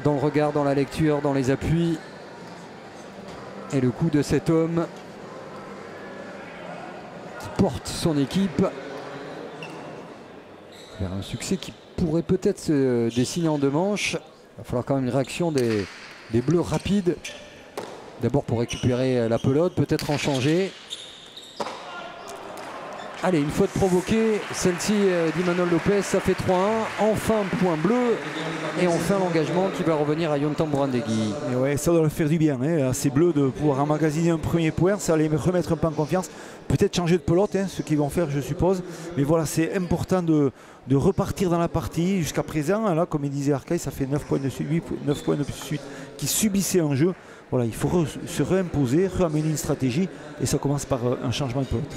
dans le regard, dans la lecture, dans les appuis. Et le coup de cet homme qui porte son équipe vers un succès qui pourrait peut-être se dessiner en 2 manches. Il va falloir quand même une réaction des Bleus rapide. D'abord pour récupérer la pelote, peut-être en changer. Allez, une faute provoquée, celle-ci d'Imanol Lopez, ça fait 3-1. Enfin, point bleu. Et enfin, l'engagement qui va revenir à Yon Tambourandeguy. Et ouais, ça doit leur faire du bien, hein, à ces bleus, de pouvoir emmagasiner un premier point. Ça va les remettre un peu en confiance. Peut-être changer de pelote, hein, ce qu'ils vont faire, je suppose. Mais voilà, c'est important de repartir dans la partie. Jusqu'à présent, là, comme il disait Arcaï, ça fait 9 points de suite, 9 points de suite qui subissaient un jeu. Voilà, il faut se réimposer, réamener une stratégie. Et ça commence par un changement de pelote.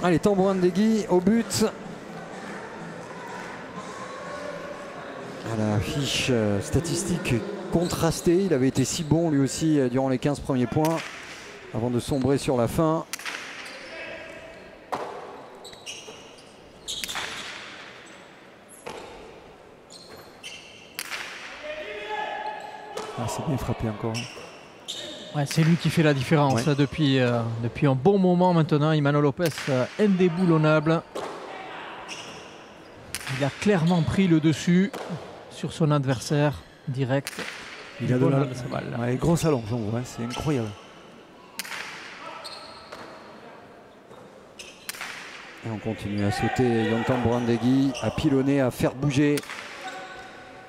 Allez, Tambourandeguy au but. À la fiche statistique contrastée, il avait été si bon lui aussi durant les 15 premiers points avant de sombrer sur la fin. Ah, c'est bien frappé encore. Ouais, c'est lui qui fait la différence depuis un bon moment maintenant. Imanol Lopez, indéboulonnable. Il a clairement pris le dessus sur son adversaire direct. Il a de la grosse allonge, ouais, c'est incroyable. Et on continue à sauter Yon Tambourandeguy, à pilonner, à faire bouger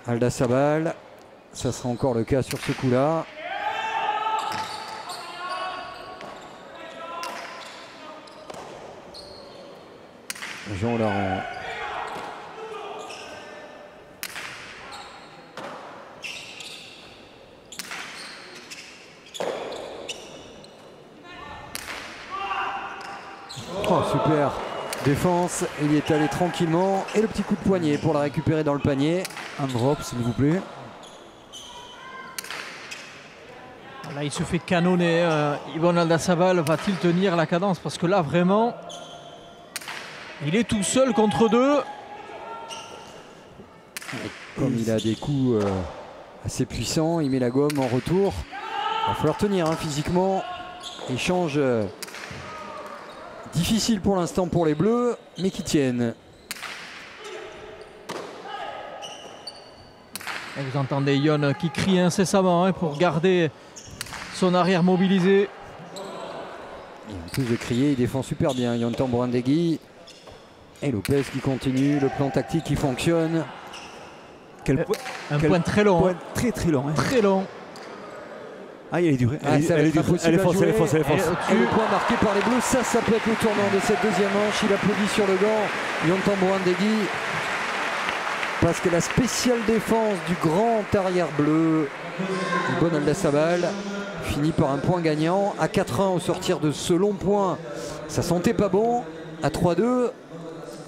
Aldasabal. Ça sera encore le cas sur ce coup-là. Jean Laurent. Oh, super défense, il y est allé tranquillement et le petit coup de poignet pour la récupérer dans le panier. Un drop s'il vous plaît. Là il se fait canonner. Yvonne Aldasabal va-t-il tenir la cadence? Parce que là vraiment il est tout seul contre deux. Comme il a des coups assez puissants, il met la gomme en retour. Il va falloir tenir physiquement. Échange difficile pour l'instant pour les Bleus, mais qui tiennent. Et vous entendez Yon qui crie incessamment pour garder son arrière mobilisé. Et en plus de crier, il défend super bien Yon Tambourandeguy. Et Lopez qui continue, le plan tactique qui fonctionne. Un point très long. Point très très long. Très long. Ah, elle est dure. Elle est fausse, elle est fausse. Et le point marqué par les Bleus, ça peut être le tournant de cette deuxième manche. Il applaudit sur le gant Yon Tambourandeguy. Parce que la spéciale défense du grand arrière bleu, Ibon Aldasabal, finit par un point gagnant. À 4-1 au sortir de ce long point, ça sentait pas bon. À 3-2,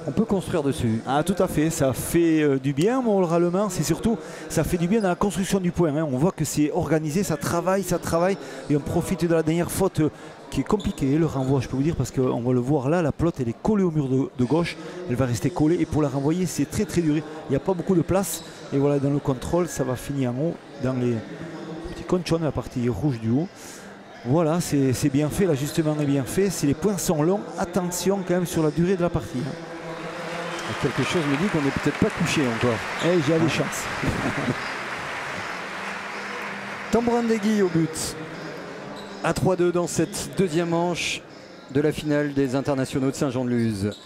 on peut construire dessus. Ah, tout à fait, ça fait du bien moralement, c'est surtout, ça fait du bien dans la construction du point. On voit que c'est organisé, ça travaille, et on profite de la dernière faute qui est compliquée, le renvoi, je peux vous dire, parce qu'on va le voir là, la pelote, elle est collée au mur de gauche, elle va rester collée, et pour la renvoyer, c'est très très dur. Il n'y a pas beaucoup de place, et voilà, dans le contrôle, ça va finir en haut, dans les petits conchons, la partie rouge du haut. Voilà, c'est bien fait, l'ajustement est bien fait, si les points sont longs, attention quand même sur la durée de la partie. Quelque chose me dit qu'on n'est peut-être pas couché encore. Eh, j'ai des chances. Tambourandeguy au but. À 3-2 dans cette deuxième manche de la finale des internationaux de Saint-Jean-de-Luz.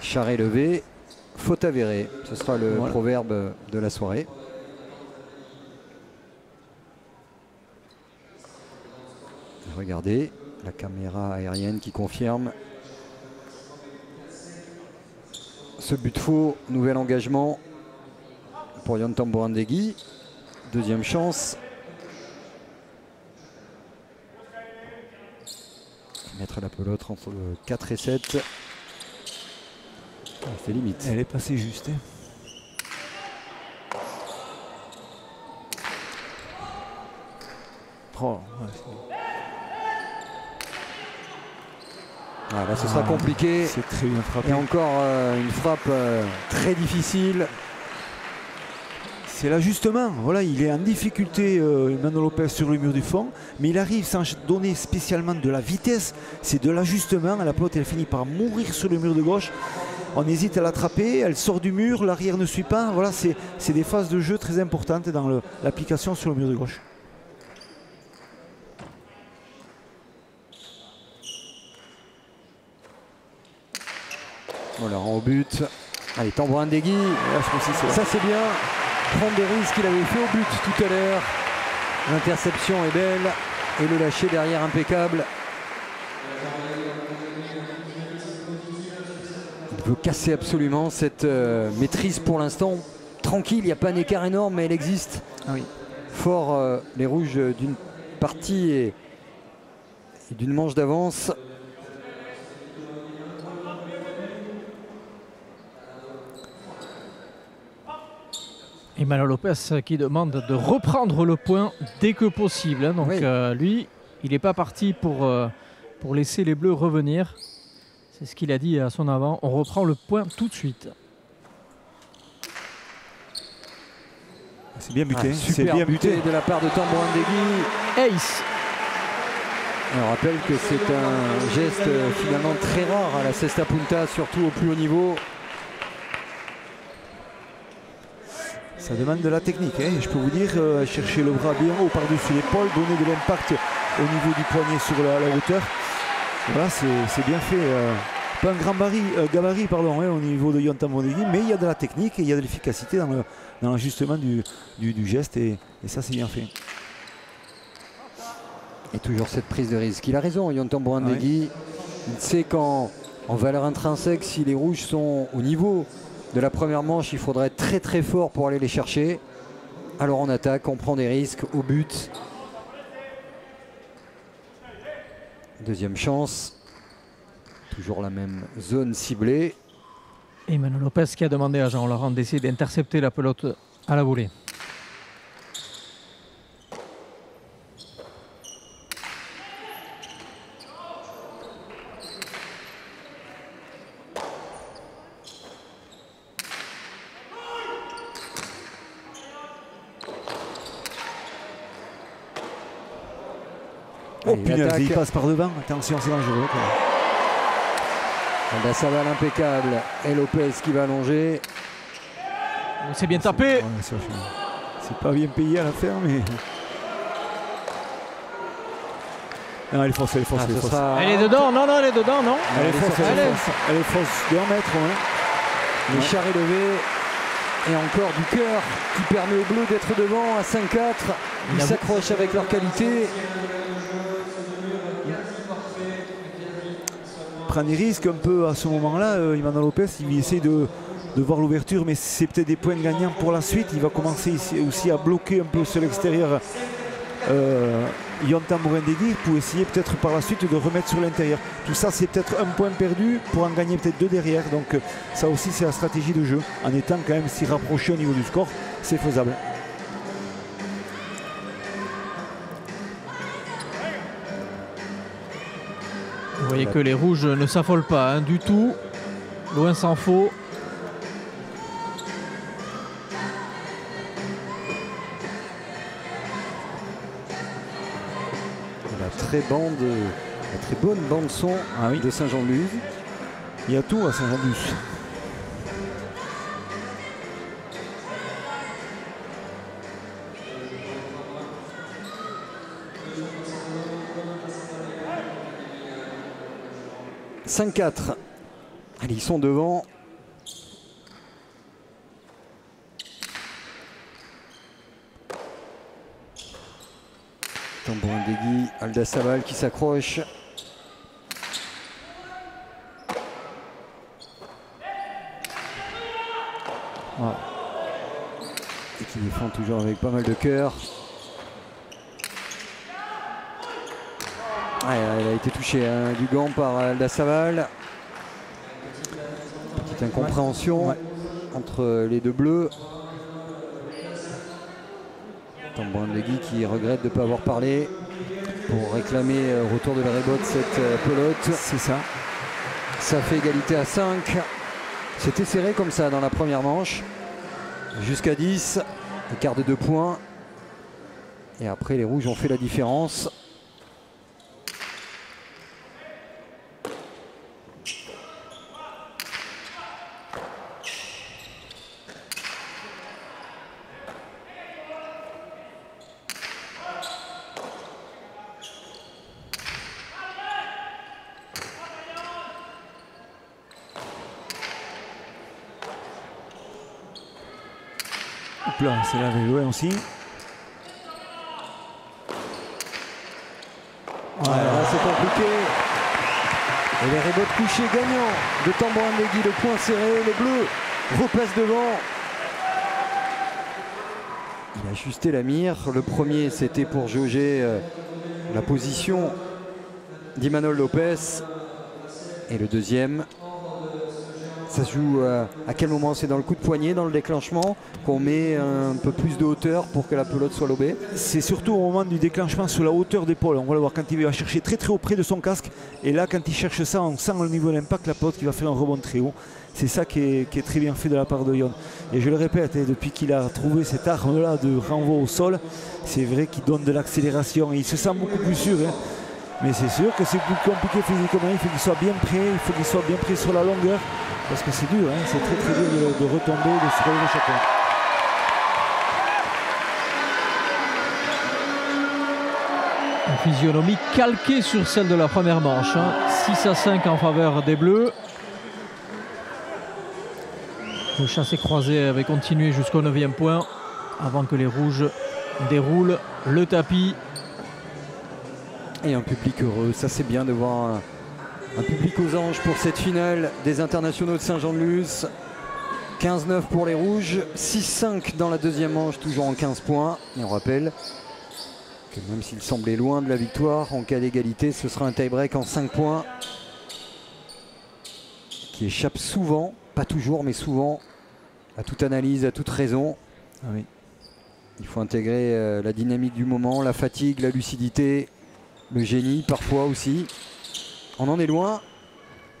Charret levé, faute avérée. Ce sera le proverbe de la soirée. Regardez, la caméra aérienne qui confirme ce but faux. Nouvel engagement pour Yon Tambourandeguy. Deuxième chance. Mettre la pelote entre 4 et 7. C'est limite. Elle est passée juste. Oh, Ah, là, ce sera compliqué. C'est très bien frappé. Et encore une frappe très difficile. C'est l'ajustement. Voilà, il est en difficulté, Imanol Lopez, sur le mur du fond, mais il arrive sans donner spécialement de la vitesse. C'est de l'ajustement. La pelote, elle finit par mourir sur le mur de gauche. On hésite à l'attraper, elle sort du mur, l'arrière ne suit pas. Voilà, c'est des phases de jeu très importantes dans l'application sur le mur de gauche. Voilà, au but. Allez, Tambourin Degui. Ça, c'est bien. Prendre des risques qu'il avait fait au but tout à l'heure. L'interception est belle. Et le lâcher derrière impeccable. Il veut casser absolument cette maîtrise pour l'instant. Tranquille, il n'y a pas un écart énorme, mais elle existe. Ah oui. Fort les rouges d'une partie et d'une manche d'avance. Imanol Lopez qui demande de reprendre le point dès que possible. Donc oui. Lui, il n'est pas parti pour laisser les Bleus revenir. C'est ce qu'il a dit à son avant. On reprend le point tout de suite. C'est bien buté. Super bien buté de la part de Tambourin Degui. Ace. On rappelle que c'est un geste finalement très rare à la Cesta Punta, surtout au plus haut niveau. Ça demande de la technique, hein. Je peux vous dire, chercher le bras bien haut par-dessus l'épaule, donner de l'impact au niveau du poignet sur la hauteur. Voilà, c'est bien fait. Pas un grand gabarit hein, au niveau de Yon Tambourin Degui, mais il y a de la technique et il y a de l'efficacité dans l'ajustement du geste et ça c'est bien fait. Et toujours cette prise de risque. Il a raison, Yon Tambourin Degui. Il sait qu'en valeur intrinsèque, si les rouges sont au niveau de la première manche, il faudrait être très très fort pour aller les chercher. Alors on attaque, on prend des risques au but. Deuxième chance. Toujours la même zone ciblée. Imanol Lopez qui a demandé à Jean-Laurent d'essayer d'intercepter la pelote à la volée. Oh punaise, il passe par devant. Attention, c'est dangereux. Aldasabal impeccable. Et Lopez qui va allonger. C'est bien tapé. C'est pas bien payé à la faire, mais. Non, elle est fausse, elle est fausse. Elle est dedans, non, elle est dedans, non. Elle est fausse de 1 mètre. Les chars élevés. Et encore du cœur qui permet aux Bleus d'être devant à 5-4. Ils s'accrochent avec leur qualité. Prend des risques un peu à ce moment-là. Imanol Lopez, il essaie de voir l'ouverture, mais c'est peut-être des points gagnants pour la suite. Il va commencer ici aussi à bloquer un peu sur l'extérieur Yon Tambourin Degui pour essayer peut-être par la suite de remettre sur l'intérieur. Tout ça, c'est peut-être un point perdu pour en gagner peut-être 2 derrière. Donc ça aussi, c'est la stratégie de jeu. En étant quand même si rapproché au niveau du score, c'est faisable. Vous voyez que les rouges ne s'affolent pas du tout. Loin s'en faut. La très bonne bande son de Saint-Jean-de-Luz. Il y a tout à Saint-Jean-de-Luz. « 5-4 ». Allez, ils sont devant. Tambourin Degui, Aldasabal qui s'accroche. Voilà. Et qui défend toujours avec pas mal de cœur. Elle a été touchée du gant par Aldasabal. Petite incompréhension entre les deux bleus. Tambouandegui qui regrette de ne pas avoir parlé pour réclamer retour de la rebote cette pelote. C'est ça. Ça fait égalité à 5. C'était serré comme ça dans la première manche. Jusqu'à 10. Écart de 2 points. Et après, les rouges ont fait la différence. Hop là, c'est là avec loin aussi. Voilà, c'est compliqué. Et les rebotes couchés gagnants de Tambouandegui, le point serré, le bleu repasse devant. Il a ajusté la mire. Le premier, c'était pour jauger la position d'Imanol Lopez. Et le deuxième, ça se joue à quel moment? C'est dans le coup de poignet, dans le déclenchement, qu'on met un peu plus de hauteur pour que la pelote soit lobée. C'est surtout au moment du déclenchement sur la hauteur d'épaule. On va le voir quand il va chercher très très haut près de son casque. Et là, quand il cherche ça, on sent au niveau de l'impact la pelote qui va faire un rebond très haut. C'est ça qui est très bien fait de la part de Yon. Et je le répète, depuis qu'il a trouvé cette arme-là de renvoi au sol, c'est vrai qu'il donne de l'accélération. Il se sent beaucoup plus sûr. Mais c'est sûr que c'est plus compliqué physiquement. Il faut qu'il soit bien prêt. Il faut qu'il soit bien prêt sur la longueur. Parce que c'est dur, c'est très très dur de retomber, de se relever chaque fois. Une physionomie calquée sur celle de la première manche. 6-5 en faveur des Bleus. Le chassé-croisé avait continué jusqu'au 9e point avant que les Rouges déroulent le tapis. Et un public heureux, ça c'est bien de voir un public aux anges pour cette finale des internationaux de Saint-Jean-de-Luz. 15-9 pour les Rouges, 6-5 dans la deuxième manche, toujours en 15 points. Et on rappelle que même s'il semblait loin de la victoire, en cas d'égalité, ce sera un tie-break en 5 points qui échappe souvent, pas toujours, mais souvent, à toute analyse, à toute raison. Ah oui. Il faut intégrer la dynamique du moment, la fatigue, la lucidité, le génie parfois aussi. On en est loin,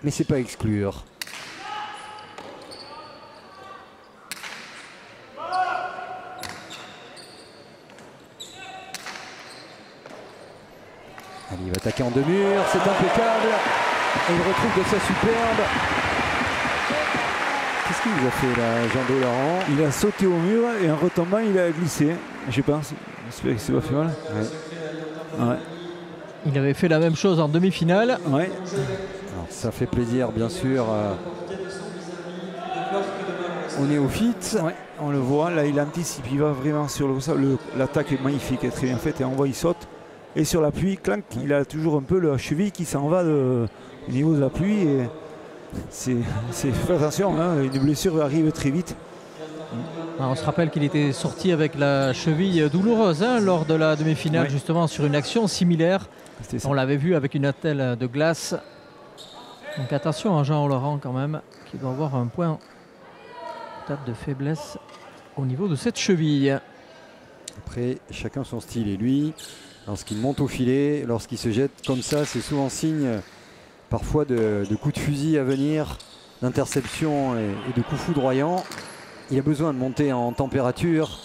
mais c'est pas à exclure. Allez, il va attaquer en deux murs, c'est impeccable. Et il retrouve de sa superbe. Qu'est-ce qu'il vous a fait là, Jean Laurent? Il a sauté au mur et en retombant, il a glissé. Je pense. J'espère qu'il s'est pas fait mal. Ouais. Ouais. Il avait fait la même chose en demi-finale. Ouais. Alors, ça fait plaisir, bien sûr, au néophyte. Ouais, on le voit, là il anticipe, il va vraiment sur l'attaque est magnifique, est très bien faite et on voit il saute. Et sur l'appui, clank, il a toujours un peu la cheville qui s'en va au niveau de la pluie. Et fais attention, une blessure arrive très vite. Alors, on se rappelle qu'il était sorti avec la cheville douloureuse lors de la demi-finale, justement sur une action similaire. On l'avait vu avec une attelle de glace. Donc attention à Jean Laurent quand même, qui doit avoir un point peut-être de faiblesse au niveau de cette cheville. Après, chacun son style. Et lui, lorsqu'il monte au filet, lorsqu'il se jette comme ça, c'est souvent signe parfois de coups de fusil à venir, d'interception et de coups foudroyants. Il a besoin de monter en température.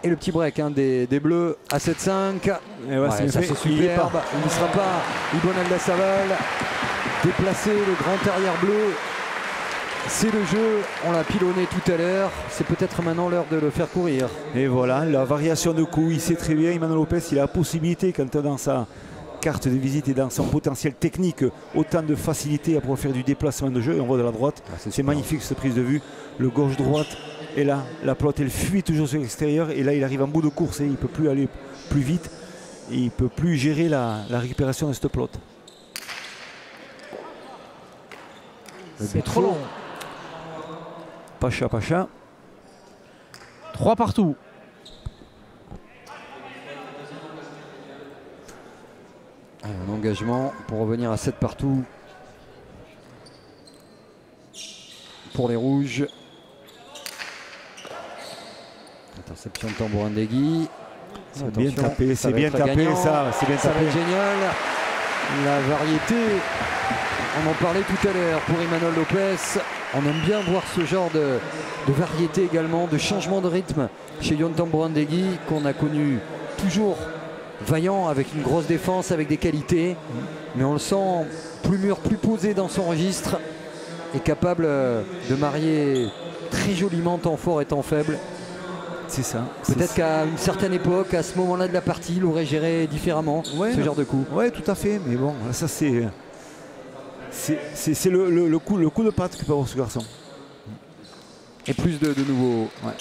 Et le petit break des Bleus à 7-5. Et ouais, ça c'est superbe. Il ne sera pas Ibon Aldasaval. Déplacer le grand arrière bleu. C'est le jeu. On l'a pilonné tout à l'heure. C'est peut-être maintenant l'heure de le faire courir. Et voilà, la variation de coups. Il sait très bien, Imanol Lopez, il a la possibilité, quand dans sa carte de visite et dans son potentiel technique, autant de facilité à pouvoir faire du déplacement de jeu. Et on voit de la droite. C'est magnifique cette prise de vue. Le gauche-droite. Et là, la pelote, elle fuit toujours sur l'extérieur. Et là, il arrive en bout de course. Il ne peut plus aller plus vite. Et il ne peut plus gérer la récupération de cette pelote. C'est trop long. Pacha. 3 partout. Un engagement pour revenir à 7 partout. Pour les Rouges. Interception de Tambourindegui. C'est bien tapé, c'est bien tapé ça, c'est bien Ça va tapé. être génial. La variété, on en parlait tout à l'heure pour Imanol Lopez. On aime bien voir ce genre de variété également, de changement de rythme chez Yon Tambourindegui, qu'on a connu toujours vaillant, avec une grosse défense, avec des qualités. Mais on le sent plus mûr, plus posé dans son registre et capable de marier très joliment temps fort et temps faible. C'est ça. Peut-être qu'à une certaine époque, à ce moment-là de la partie, il aurait géré différemment ce genre de coup. Oui, tout à fait. Mais bon, ça c'est le coup de patte que peut avoir ce garçon. Et plus de nouveaux. Ouais.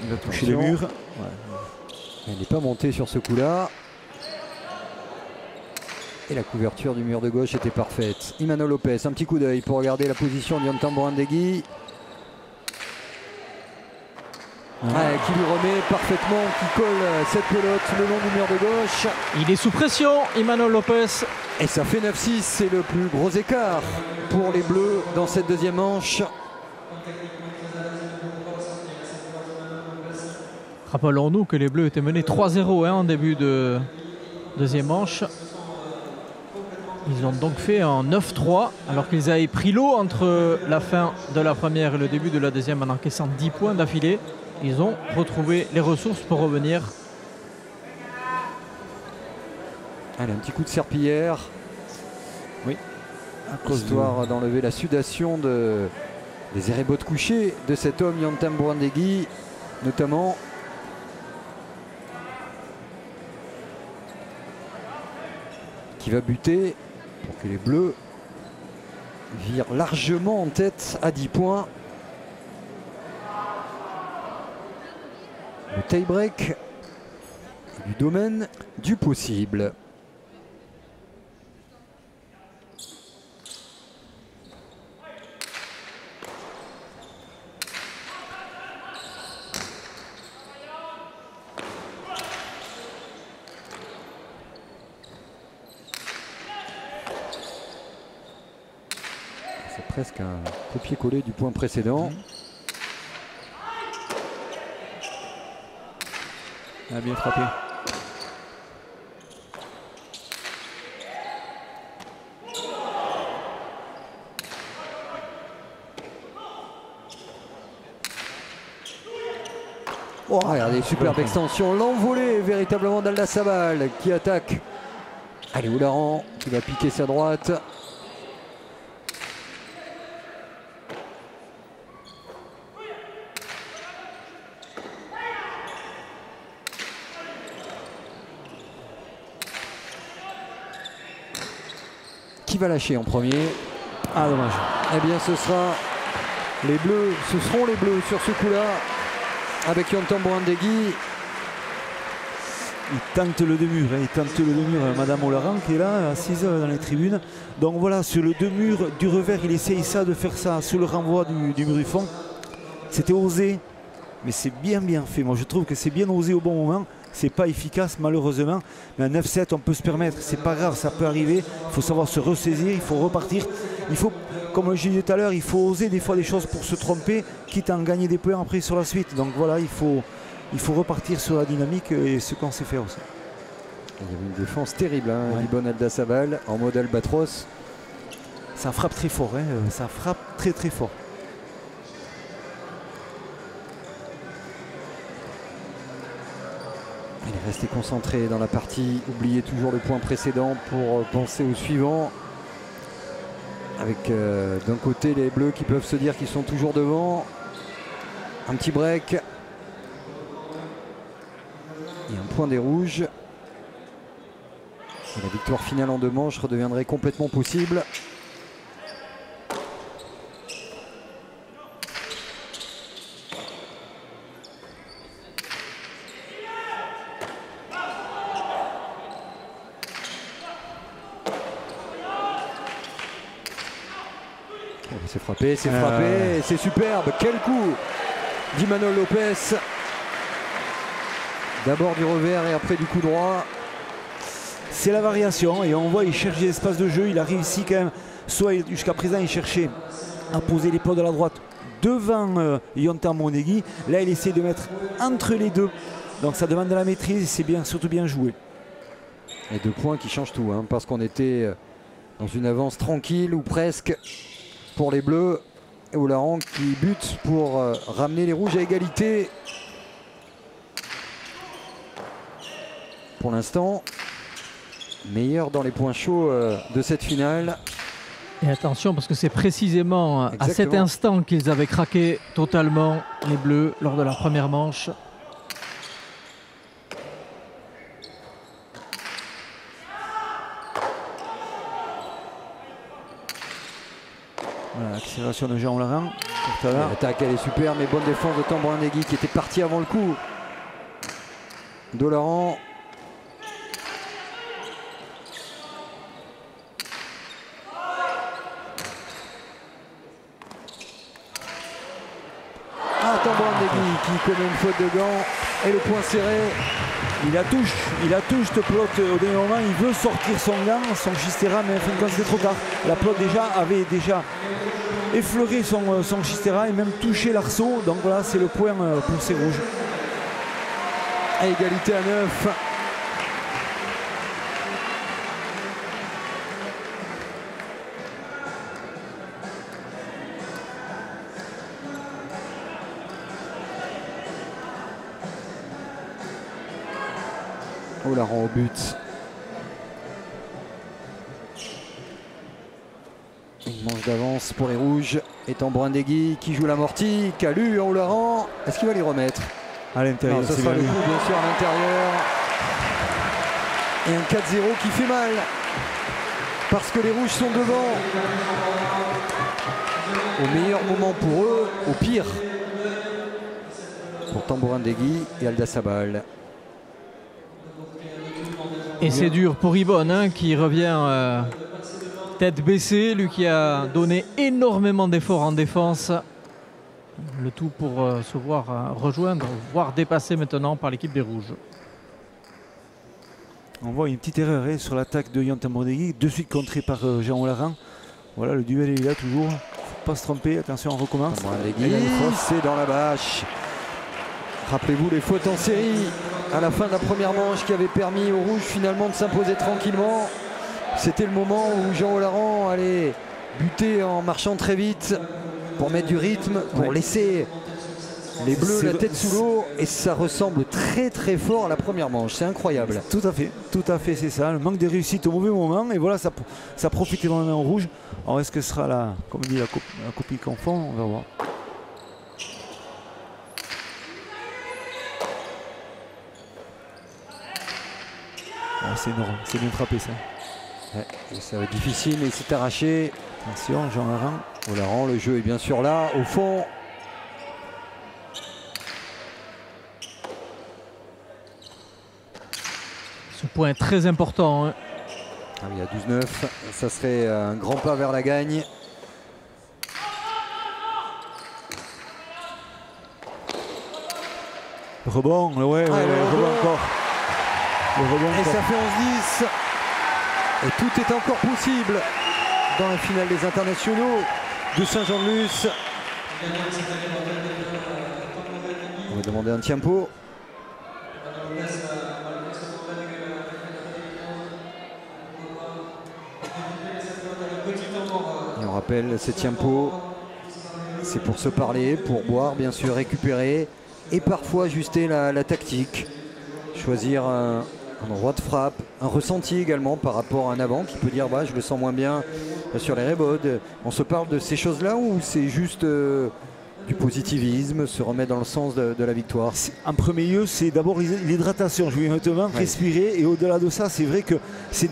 Il va toucher les murs. Il n'est pas monté sur ce coup-là. Et la couverture du mur de gauche était parfaite. Imanol Lopez, un petit coup d'œil pour regarder la position de Yon Tambourindegui. Qui lui remet parfaitement, qui colle cette pelote le long du mur de gauche. Il est sous pression, Imanol Lopez. Et ça fait 9-6, c'est le plus gros écart pour les Bleus dans cette deuxième manche. Rappelons-nous que les Bleus étaient menés 3-0 en début de deuxième manche. Ils ont donc fait un 9-3 alors qu'ils avaient pris l'eau entre la fin de la première et le début de la deuxième en encaissant 10 points d'affilée. Ils ont retrouvé les ressources pour revenir. Allez, un petit coup de serpillière. Oui. Histoire d'enlever la sudation des érébots de coucher de cet homme, Yon Tambourindegui, notamment. Qui va buter pour que les Bleus virent largement en tête à 10 points. Le tie-break du domaine du possible. C'est presque un copier-coller du point précédent. A bien frappé. Oh, regardez, superbe extension, l'envolée véritablement d'Aldasabal qui attaque. Allez, Oularan qui va piquer sa droite. Qui va lâcher en premier? Ah, dommage. Eh bien, ce seront les Bleus sur ce coup-là, avec Yon Tambourindegui. Il tente le deux-murs, il tente le deux-murs, Madame Olaran qui est là, assise dans les tribunes. Donc voilà, sur le deux-murs du revers, il essaye de faire ça sous le renvoi du mur du fond. C'était osé, mais c'est bien fait. Moi je trouve que c'est bien osé au bon moment. C'est pas efficace malheureusement, mais un 9-7 on peut se permettre, c'est pas grave, ça peut arriver. Il faut savoir se ressaisir, il faut repartir. Il faut, comme je disais tout à l'heure, il faut oser des fois des choses pour se tromper, quitte à en gagner des points après sur la suite. Donc voilà, il faut repartir sur la dynamique et ce qu'on sait faire aussi. Il y avait une défense terrible, hein, Ouais. Libon Aldasabal en mode albatros. Ça frappe très fort, ça frappe très fort. Il est resté concentré dans la partie, oubliez toujours le point précédent pour penser au suivant. Avec d'un côté les Bleus qui peuvent se dire qu'ils sont toujours devant. Un petit break. Et un point des Rouges. Et la victoire finale en 2 manches redeviendrait complètement possible. C'est frappé, et c'est superbe. Quel coup d'Imanol Lopez. D'abord du revers et après du coup droit. c'est la variation. Et on voit, il cherche des espaces de jeu. Il a réussi quand même, soit jusqu'à présent, il cherchait à poser les plots de la droite devant Yonta Monegui. Là, il essaie de mettre entre les deux. Donc ça demande de la maîtrise et c'est bien, surtout bien joué. Et 2 points qui changent tout, hein, parce qu'on était dans une avance tranquille ou presque pour les Bleus. Et Olaran qui bute pour ramener les Rouges à égalité. Pour l'instant, meilleur dans les points chauds de cette finale. Et attention, parce que c'est précisément à cet instant qu'ils avaient craqué totalement, les Bleus, lors de leur première manche. Voilà, l'accélération de Jean Olaran. L'attaque, elle est super, mais bonne défense de Tambouranegui qui était parti avant le coup d'Olaran. Tambouranegui qui commet une faute de gant et le point serré. Il la touche de Plot au dernier moment, il veut sortir son gant, son Chistera, mais en fin de compte c'était trop tard. La Plot avait déjà effleuré son Chistera et même touché l'arceau, donc voilà, c'est le point pour ces Rouges. À égalité à 9. Olaran au but. Une manche d'avance pour les Rouges. Et Tambouranegui qui joue l'amorti. Calu à Olaran. Est-ce qu'il va les remettre? À l'intérieur, ce sera le coup, bien sûr, à l'intérieur. Et un 4-0 qui fait mal. Parce que les Rouges sont devant. Au meilleur moment pour eux, au pire pour Tambouranegui et Aldasabal. Et c'est dur pour Yvonne, hein, qui revient tête baissée, lui qui a donné énormément d'efforts en défense. Le tout pour se voir rejoindre, voire dépasser maintenant par l'équipe des Rouges. On voit une petite erreur sur l'attaque de Yonta Tambouranegui, de suite contrée par Jean Olaran. Voilà, le duel est là toujours. Faut pas se tromper, attention, on recommence. C'est dans la bâche. Rappelez-vous les fautes en série à la fin de la première manche qui avait permis aux Rouges finalement de s'imposer tranquillement. C'était le moment où Jean Olaran allait buter en marchant très vite pour mettre du rythme, pour laisser les Bleus la tête sous l'eau, et ça ressemble très très fort à la première manche, c'est incroyable. Tout à fait, c'est ça, le manque de réussite au mauvais moment, et voilà, ça profite énormément aux Rouges. Alors est-ce que ce sera là, comme dit la copie confond, on va voir. Oh, c'est énorme, c'est bien frappé ça. Ouais, ça va être difficile, mais il s'est arraché. Attention, Jean Olaran. Olaran, le jeu est bien sûr là, au fond. Ce point est très important. Hein. Ah oui, à 12-9, ça serait un grand pas vers la gagne. Rebond, ouais, rebond encore. Et ça fait 11-10. Et tout est encore possible dans la finale des internationaux de Saint-Jean-de-Luz. On va demander un tempo. Et on rappelle, ces tempo, c'est pour se parler, pour boire, bien sûr, récupérer et parfois ajuster la tactique. Choisir un endroit de frappe, un ressenti également par rapport à un avant qui peut dire bah, je le sens moins bien sur les rebauds. On se parle de ces choses-là ou c'est juste du positivisme, se remettre dans le sens de la victoire? En premier lieu, c'est d'abord l'hydratation, je vais maintenant respirer, et au-delà de ça, c'est vrai que c'est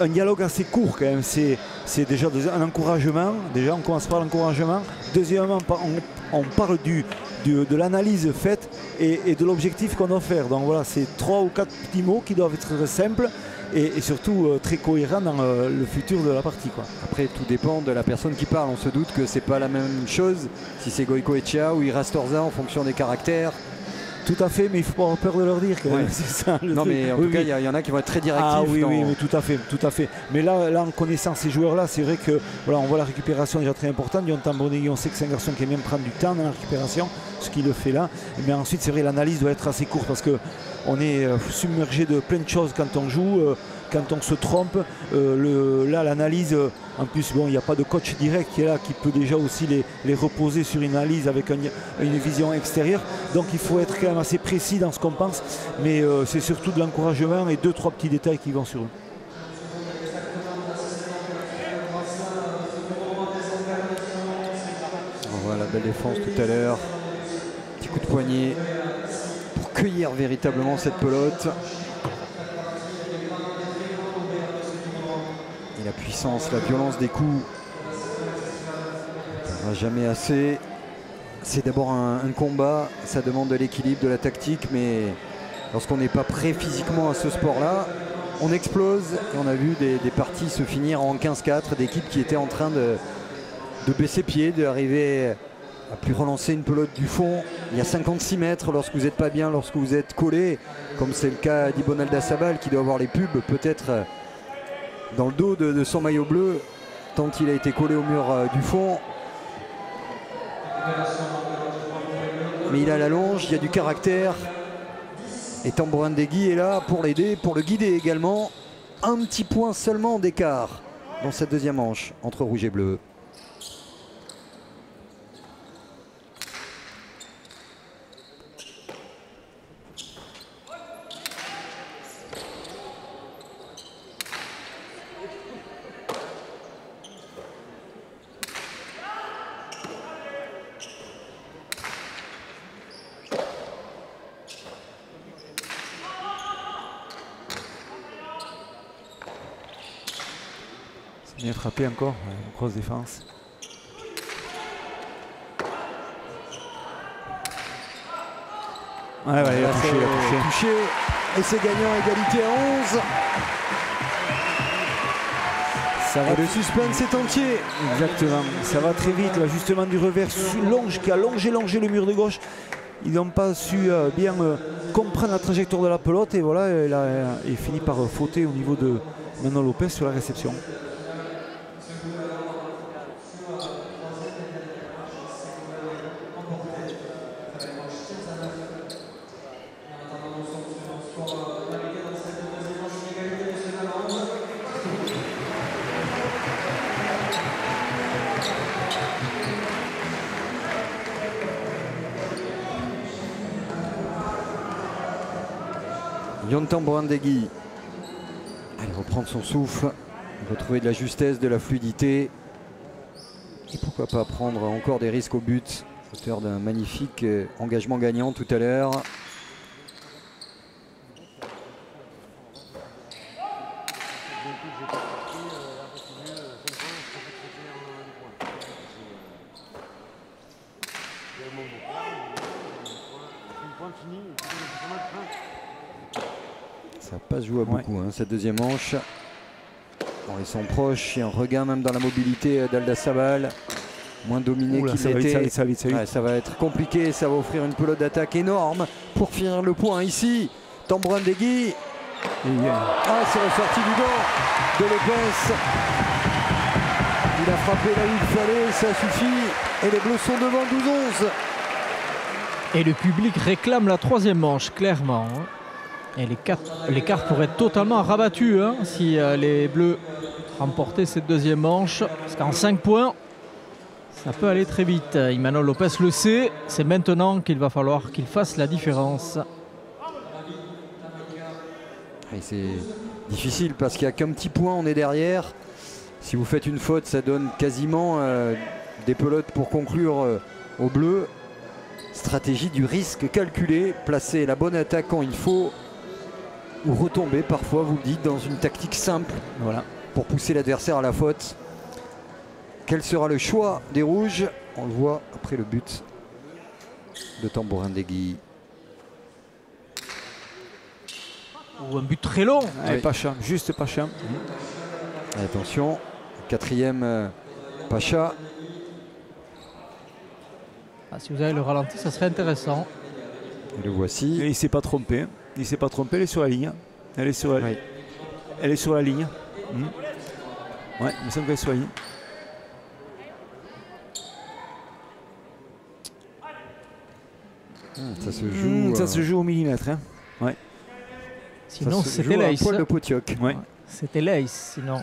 un dialogue assez court quand même. C'est déjà un encouragement, déjà on commence par l'encouragement. Deuxièmement, on parle de l'analyse faite et de l'objectif qu'on doit faire. Donc voilà, c'est 3 ou 4 petits mots qui doivent être simples et surtout très cohérents dans le futur de la partie, quoi. Après, tout dépend de la personne qui parle. On se doute que c'est pas la même chose si c'est Goicoechea ou Irastorza en fonction des caractères. Tout à fait, mais il faut pas avoir peur de leur dire. Ouais. C'est ça, Non, truc. mais en Oui, tout cas, oui. il y en a qui vont être très directifs. Ah oui, dans- oui, tout à fait, tout à fait. Mais là, en connaissant ces joueurs-là, c'est vrai que voilà, on voit la récupération déjà très importante. Yon Tambon-Negui, on sait que c'est un garçon qui aime bien prendre du temps dans la récupération, ce qu'il le fait là. Mais ensuite, c'est vrai, l'analyse doit être assez courte parce que on est submergé de plein de choses quand on joue, quand on se trompe. Là, l'analyse, en plus, bon, il n'y a pas de coach direct qui est là, qui peut déjà aussi les reposer sur une analyse avec une vision extérieure. Donc, il faut être quand même assez précis dans ce qu'on pense. Mais c'est surtout de l'encouragement et 2-3 petits détails qui vont sur eux. Voilà, belle défense tout à l'heure. Petit coup de poignet pour cueillir véritablement cette pelote. Et la puissance, la violence des coups. On ne jamais assez. C'est d'abord un combat, ça demande de l'équilibre, de la tactique, mais lorsqu'on n'est pas prêt physiquement à ce sport-là, on explose. Et on a vu des parties se finir en 15-4, d'équipes qui étaient en train de baisser pied, d'arriver à plus relancer une pelote du fond. Il y a 56 mètres lorsque vous n'êtes pas bien, lorsque vous êtes collé, comme c'est le cas d'Ibonalda Sabal qui doit avoir les pubs peut-être dans le dos de son maillot bleu, tant il a été collé au mur du fond. Mais il a la longe, il y a du caractère. Et Tambon-Negui est là pour l'aider, pour le guider également. Un petit point seulement d'écart dans cette deuxième manche entre rouge et bleu. Bien frappé encore, grosse défense. Ouais, il a touché, il a touché. Touché. Et c'est gagnant, égalité à 11. Ça va, Et le suspense est entier. exactement, ça va très vite. L'ajustement du revers qui a longé le mur de gauche. Ils n'ont pas su bien comprendre la trajectoire de la pelote et voilà, il finit par fauter au niveau de Manon Lopez sur la réception. Yon Tambon-Negui, allez reprendre son souffle, retrouver de la justesse, de la fluidité. Et pourquoi pas prendre encore des risques au but, auteur d'un magnifique engagement gagnant tout à l'heure. Ça n'a pas joué à beaucoup cette deuxième manche. Bon, ils sont proches, il y a un regain même dans la mobilité d'Alda Sabal. Moins dominé qu'il l'était. Ça va être compliqué, ça va offrir une pelote d'attaque énorme pour finir le point ici. Tambon-Negui. Ah, c'est ressorti du gant de Lopez. Il a frappé là où il fallait, ça suffit. Et les Bleus sont devant 12-11. Et le public réclame la troisième manche, clairement. Et l'écart pourrait être totalement rabattu si les Bleus remportaient cette deuxième manche. Parce qu'en 5 points, ça peut aller très vite. Imanol Lopez le sait, c'est maintenant qu'il va falloir qu'il fasse la différence. C'est difficile parce qu'il n'y a qu'un petit point, on est derrière. Si vous faites une faute, ça donne quasiment des pelotes pour conclure au bleu. Stratégie du risque calculé, placer la bonne attaque quand il faut, ou retomber parfois, vous le dites, dans une tactique simple, voilà, pour pousser l'adversaire à la faute. Quel sera le choix des Rouges? On le voit après le but de Tambon-Negui. Ou un but très long. Oui. Pacha, juste Pacha. Et attention, quatrième Pacha. Si vous avez le ralenti, ça serait intéressant. Et le voici. Et il ne s'est pas trompé. Il ne s'est pas trompé, elle est sur la ligne. Elle est sur la, Oui. elle est sur la ligne. Ouais, il me semble qu'elle est sur la ligne. Ça se joue. Ça se joue au millimètre. Hein. Ouais. Sinon, ça se c'était joue à un l'ace. poil de Potioc. Ouais. C'était l'ace, sinon.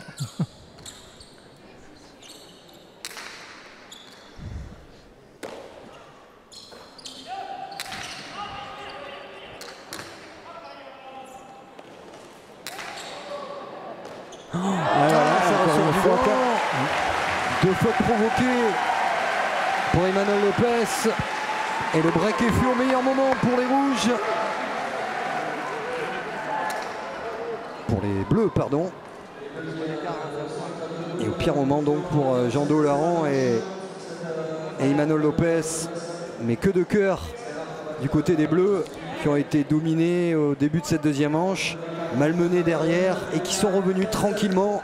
Deux fautes provoquées pour Emmanuel Lopez. Et le break est fait au meilleur moment pour les rouges. Pour les bleus, pardon. Et au pire moment donc pour Jean Dolaran et Emmanuel Lopez. Mais que de cœur du côté des bleus qui ont été dominés au début de cette deuxième manche, malmenés derrière et qui sont revenus tranquillement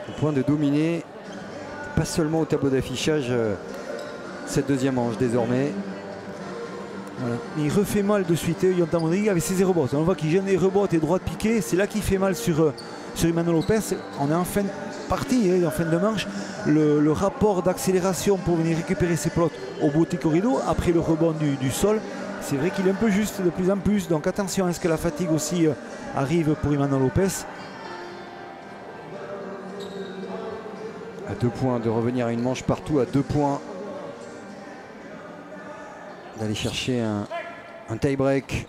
au point de dominer, pas seulement au tableau d'affichage, cette deuxième manche désormais. Voilà. Il refait mal de suite, Yonta Mondegui avec ses rebotes. On voit qu'il gêne les rebotes et droits de piqué. C'est là qu'il fait mal sur Emmanuel Lopez. On est en fin de partie, en fin de manche. Le rapport d'accélération pour venir récupérer ses plots au bout du corridor, après le rebond du sol, c'est vrai qu'il est un peu juste de plus en plus. Donc attention, est-ce que la fatigue aussi arrive pour Emmanuel Lopez? À 2 points de revenir à une manche partout, à 2 points d'aller chercher un tie-break.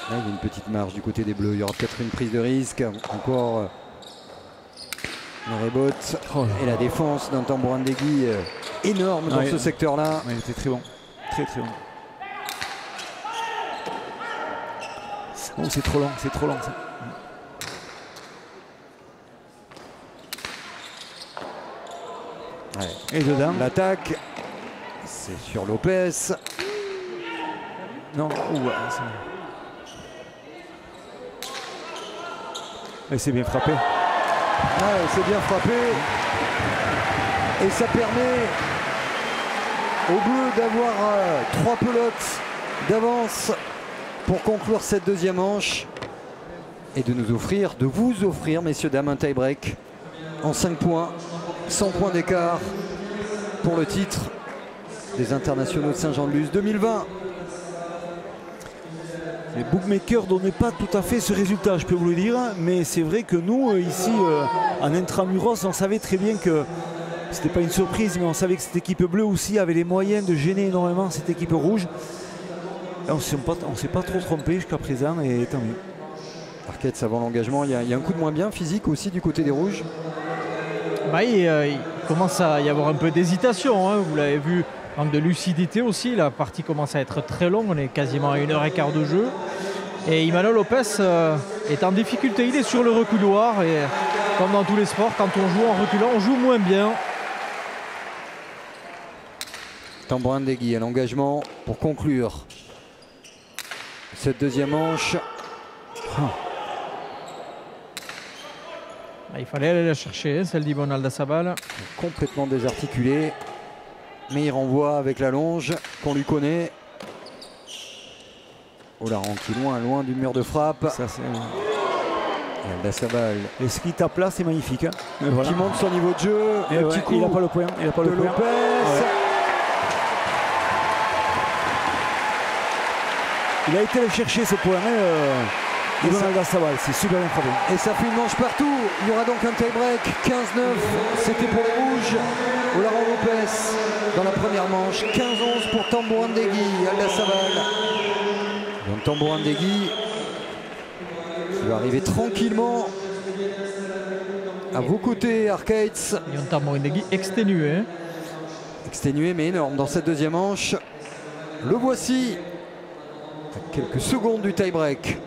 Là, il y a une petite marge du côté des bleus. Il y aura peut-être une prise de risque. Encore le rebote et la défense d'un Tambourandeguy énorme dans ce secteur-là. Ouais, il était très bon. Très très bon. Oh, c'est trop long ça. Ouais. Et dedans. L'attaque, c'est sur Lopez. Non, et c'est bien frappé. Ouais, c'est bien frappé. Et ça permet aux Bleus d'avoir 3 pelotes d'avance pour conclure cette deuxième manche. Et de nous offrir, de vous offrir, messieurs, dames, un tie-break en 5 points. 100 points d'écart pour le titre des internationaux de Saint-Jean-de-Luz 2020. Les bookmakers ne donnaient pas tout à fait ce résultat, je peux vous le dire, mais c'est vrai que nous, ici, en intramuros, on savait très bien que c'était pas une surprise, mais on savait que cette équipe bleue aussi avait les moyens de gêner énormément cette équipe rouge. Et on ne s'est pas trop trompé jusqu'à présent, et tant mieux. Arquette, avant l'engagement, il y a un coup de moins bien physique aussi du côté des rouges. Bah, il commence à y avoir un peu d'hésitation, hein. Vous l'avez vu, manque de lucidité aussi. La partie commence à être très longue, on est quasiment à 1h15 de jeu. Et Emmanuel Lopez est en difficulté, il est sur le reculoir. Et comme dans tous les sports, quand on joue en reculant, on joue moins bien. Tambourandeguy à l'engagement pour conclure cette deuxième manche. Il fallait aller la chercher, celle d'Ibon Aldasabal. Complètement désarticulé, mais il renvoie avec la longe qu'on lui connaît. Olaran qui est loin du mur de frappe. Ça, c'est... Et Aldasabal Et ce qui tape là, c'est magnifique. Hein. Voilà. qui monte son niveau de jeu. Et Petit coup il n'a pas le point. Il a pas de le point. Lopez. Ouais. Il a été le chercher ce point. Ibon Aldasabal, c'est super bien frappé. Et ça fait une manche partout. Il y aura donc un tie-break. 15-9, c'était pour les rouges. Olaran Lopez dans la première manche. 15-11 pour Tambourandeguy. Aldasabal. Donc Tambourandeguy qui va arriver tranquillement à vos côtés, Arcates. Tambourandeguy exténué. Exténué mais énorme dans cette deuxième manche. Le voici à quelques secondes du tie-break.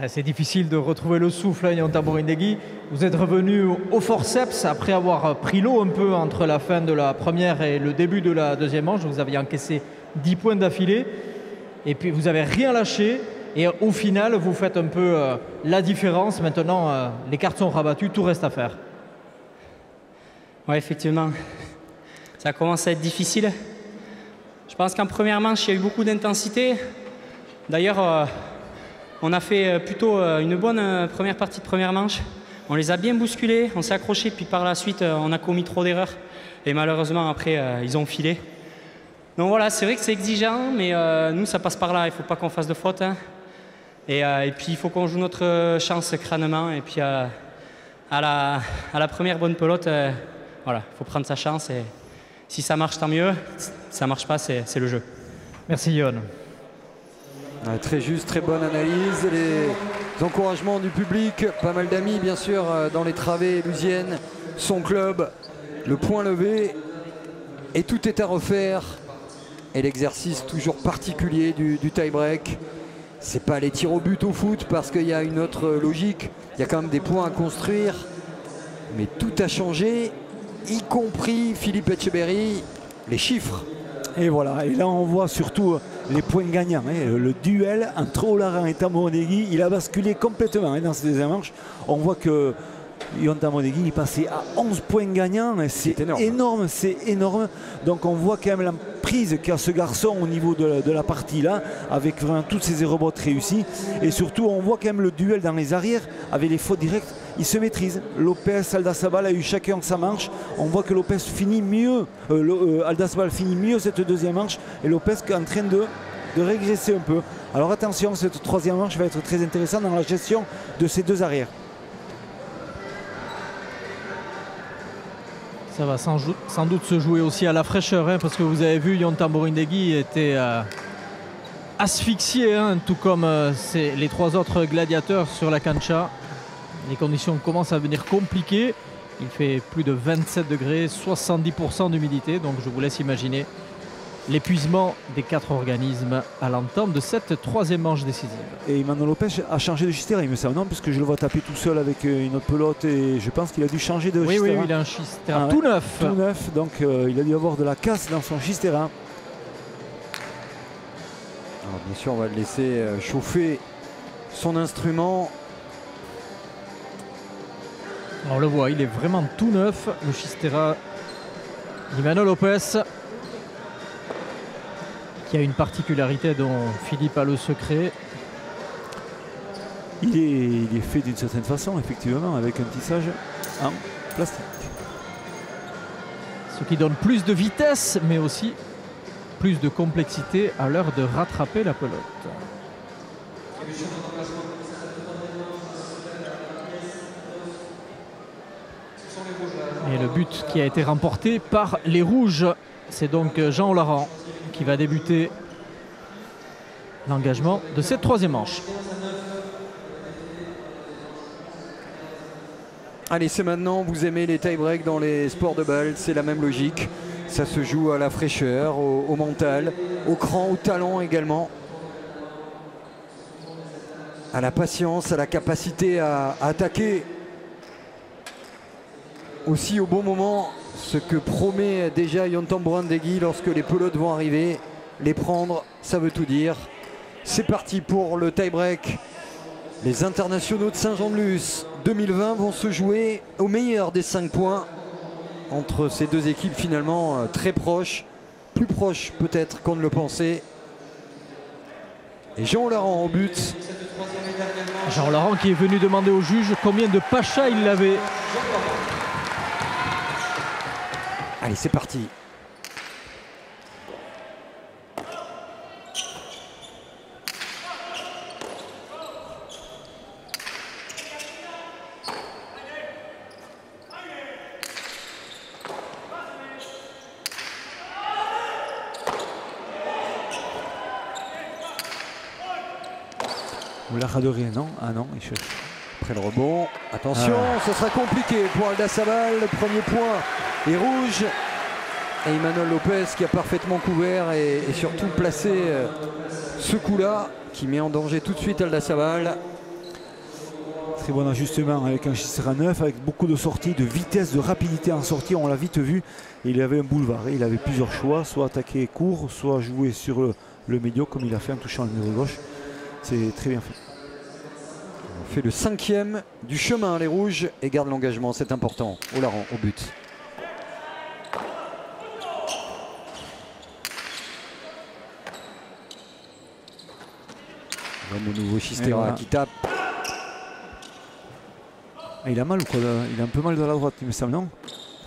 C'est difficile de retrouver le souffle, Tambourandeguy. Vous êtes revenu au forceps après avoir pris l'eau un peu entre la fin de la première et le début de la deuxième manche. Vous aviez encaissé 10 points d'affilée. Et puis vous n'avez rien lâché. Et au final, vous faites un peu la différence. Maintenant, les cartes sont rabattues, tout reste à faire. Ouais, effectivement. Ça commence à être difficile. Je pense qu'en première manche, il y a eu beaucoup d'intensité. D'ailleurs, on a fait plutôt une bonne première partie de première manche. On les a bien bousculés, on s'est accrochés, puis par la suite, on a commis trop d'erreurs. Et malheureusement, après, ils ont filé. Donc voilà, c'est vrai que c'est exigeant, mais nous, ça passe par là. Il ne faut pas qu'on fasse de faute. Hein. Et puis, il faut qu'on joue notre chance crânement. Et puis, à la première bonne pelote, voilà, il faut prendre sa chance. Et si ça marche, tant mieux. Si ça ne marche pas, c'est le jeu. Merci, Yon. Très juste, très bonne analyse. Les encouragements du public, pas mal d'amis, bien sûr, dans les travées lusiennes. Son club, le point levé. Et tout est à refaire. Et l'exercice toujours particulier du tie-break. C'est pas les tirs au but au foot parce qu'il y a une autre logique. Il y a quand même des points à construire. Mais tout a changé, y compris Philippe Etcheberry, les chiffres. Et voilà, et là on voit surtout les points gagnants. Hein. Le duel entre Olaran et Tamorodegui, il a basculé complètement hein, dans cette deuxième manche. On voit que Yon Tamorodegui est passé à 11 points gagnants. C'est énorme, c'est énorme. Donc on voit quand même la prise qu'a ce garçon au niveau de la partie là, avec vraiment toutes ses rebottes réussies. Et surtout on voit quand même le duel dans les arrières, avec les fautes directes. Il se maîtrise. Lopez, Aldasabal a eu chacun sa manche. On voit que Lopez finit mieux, Aldasabal finit mieux cette deuxième manche et Lopez est en train de régresser un peu. Alors attention, cette troisième manche va être très intéressante dans la gestion de ces deux arrières. Ça va sans doute se jouer aussi à la fraîcheur, hein, parce que vous avez vu, Yon Tamorodegui était asphyxié, hein, tout comme les trois autres gladiateurs sur la cancha. Les conditions commencent à devenir compliquées. Il fait plus de 27 degrés, 70% d'humidité. Donc je vous laisse imaginer l'épuisement des quatre organismes à l'entame de cette troisième manche décisive. Et Emmanuel Lopez a changé de schistera, il me semble, non? Puisque je le vois taper tout seul avec une autre pelote et je pense qu'il a dû changer de schistera. Oui, il a un schistera tout neuf. Tout neuf, donc il a dû avoir de la casse dans son schistera. Alors, bien sûr, on va le laisser chauffer son instrument. On le voit, il est vraiment tout neuf, le schistera d'Emmanuel Lopez, qui a une particularité dont Philippe a le secret. Il est fait d'une certaine façon, effectivement, avec un tissage en plastique. Ce qui donne plus de vitesse, mais aussi plus de complexité à l'heure de rattraper la pelote. Et le but qui a été remporté par les Rouges, c'est donc Jean Olaran qui va débuter l'engagement de cette troisième manche. Allez, c'est maintenant, vous aimez les tie-breaks dans les sports de balle, c'est la même logique. Ça se joue à la fraîcheur, au mental, au cran, au talent également. À la patience, à la capacité à attaquer aussi au bon moment, ce que promet déjà Yon Tamorodegui lorsque les pelotes vont arriver. Les prendre, ça veut tout dire. C'est parti pour le tie-break. Les internationaux de Saint-Jean-de-Luz 2020 vont se jouer au meilleur des 5 points entre ces deux équipes finalement très proches, plus proches peut-être qu'on ne le pensait. Et Jean Olaran au but. Jean Olaran qui est venu demander au juge combien de pachas il avait. Allez, c'est parti. Vous la radorez, non? Ah non, il cherche. Après le rebond, attention, ce sera compliqué pour Aldasabal. Le premier point est rouge. Et Emmanuel Lopez qui a parfaitement couvert et surtout placé ce coup-là qui met en danger tout de suite Aldasabal. Très bon ajustement avec un schistera neuf, avec beaucoup de sorties, de vitesse, de rapidité en sortie. On l'a vite vu. Il avait un boulevard. Il avait plusieurs choix, soit attaquer court, soit jouer sur le médio comme il a fait en touchant le mur gauche. C'est très bien fait. On fait le 5e du chemin, les Rouges, et garde l'engagement, c'est important. Olaran au but. De nouveau Chistera voilà. qui tape. Ah, il a mal ou quoi? Il a un peu mal de la droite, il me semble, non?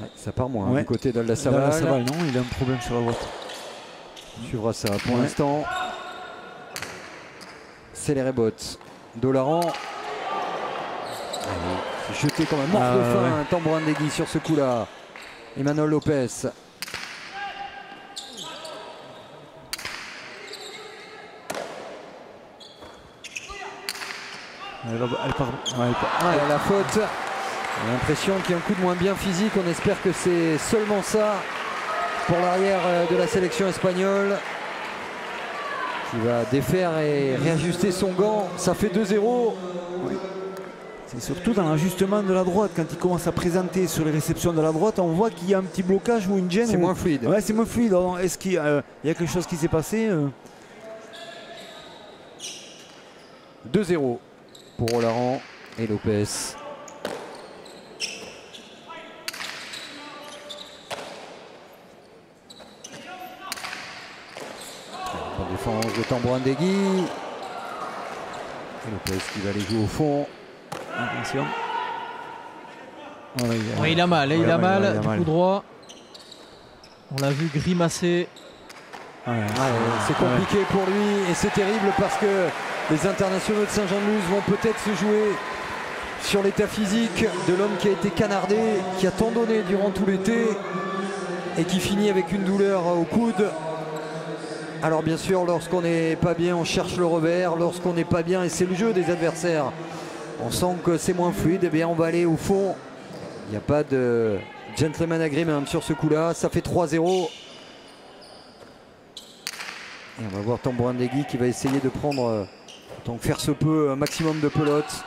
Ouais, ça part moins Ouais. du côté d'Aldasabal. Aldasabal, non, il a un problème sur la droite. On suivra ça pour Ouais. l'instant. C'est les rebots. Dolaran. C'est jeté comme un morceau de fin, ouais. un tambourin d'Egui sur ce coup-là. Emmanuel Lopez. Elle part. Ouais, la faute. On a l'impression qu'il y a un coup de moins bien physique. On espère que c'est seulement ça pour l'arrière de la sélection espagnole, qui va défaire et réajuster son gant. Ça fait 2-0. C'est surtout dans l'ajustement de la droite, quand il commence à présenter sur les réceptions de la droite, on voit qu'il y a un petit blocage ou une gêne. C'est moins fluide. Ouais, c'est moins fluide. Alors, est-ce qu'il y a quelque chose qui s'est passé 2-0 pour Olaran et Lopez. Bonne défense de tambourin d'Egui. Et Lopez qui va aller jouer au fond. Attention. Ouais, il a mal, il a mal, du coup droit. On l'a vu grimacer. Ouais, c'est compliqué pour lui et c'est terrible parce que les internationaux de Saint-Jean-de-Luz vont peut-être se jouer sur l'état physique de l'homme qui a été canardé, qui a tant donné durant tout l'été et qui finit avec une douleur au coude. Alors bien sûr, lorsqu'on n'est pas bien, on cherche le revers. Lorsqu'on n'est pas bien, et c'est le jeu des adversaires, on sent que c'est moins fluide, et bien on va aller au fond. Il n'y a pas de gentleman agreement sur ce coup-là. Ça fait 3-0. Et on va voir Tambourin d'Egui qui va essayer de prendre, tant que faire se peut, un maximum de pelote.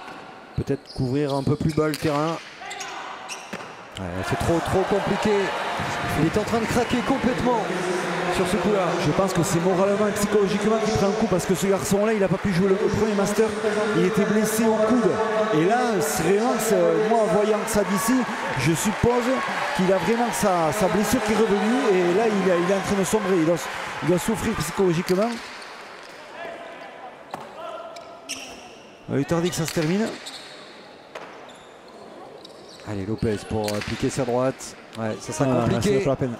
Peut-être couvrir un peu plus bas le terrain. Ouais, c'est trop compliqué. Il est en train de craquer complètement sur ce coup-là. Je pense que c'est moralement et psychologiquement qu'il prend un coup parce que ce garçon-là, il n'a pas pu jouer le premier master. Il était blessé au coude. Et là, c'est vraiment, moi, en voyant ça d'ici, je suppose qu'il a vraiment sa blessure qui est revenue. Et là, il est en train de sombrer. Il doit souffrir psychologiquement. Il est tardé que ça se termine. Allez, Lopez pour piquer sa droite. Ouais, ça sera Ah, compliqué. c'est pas la peine.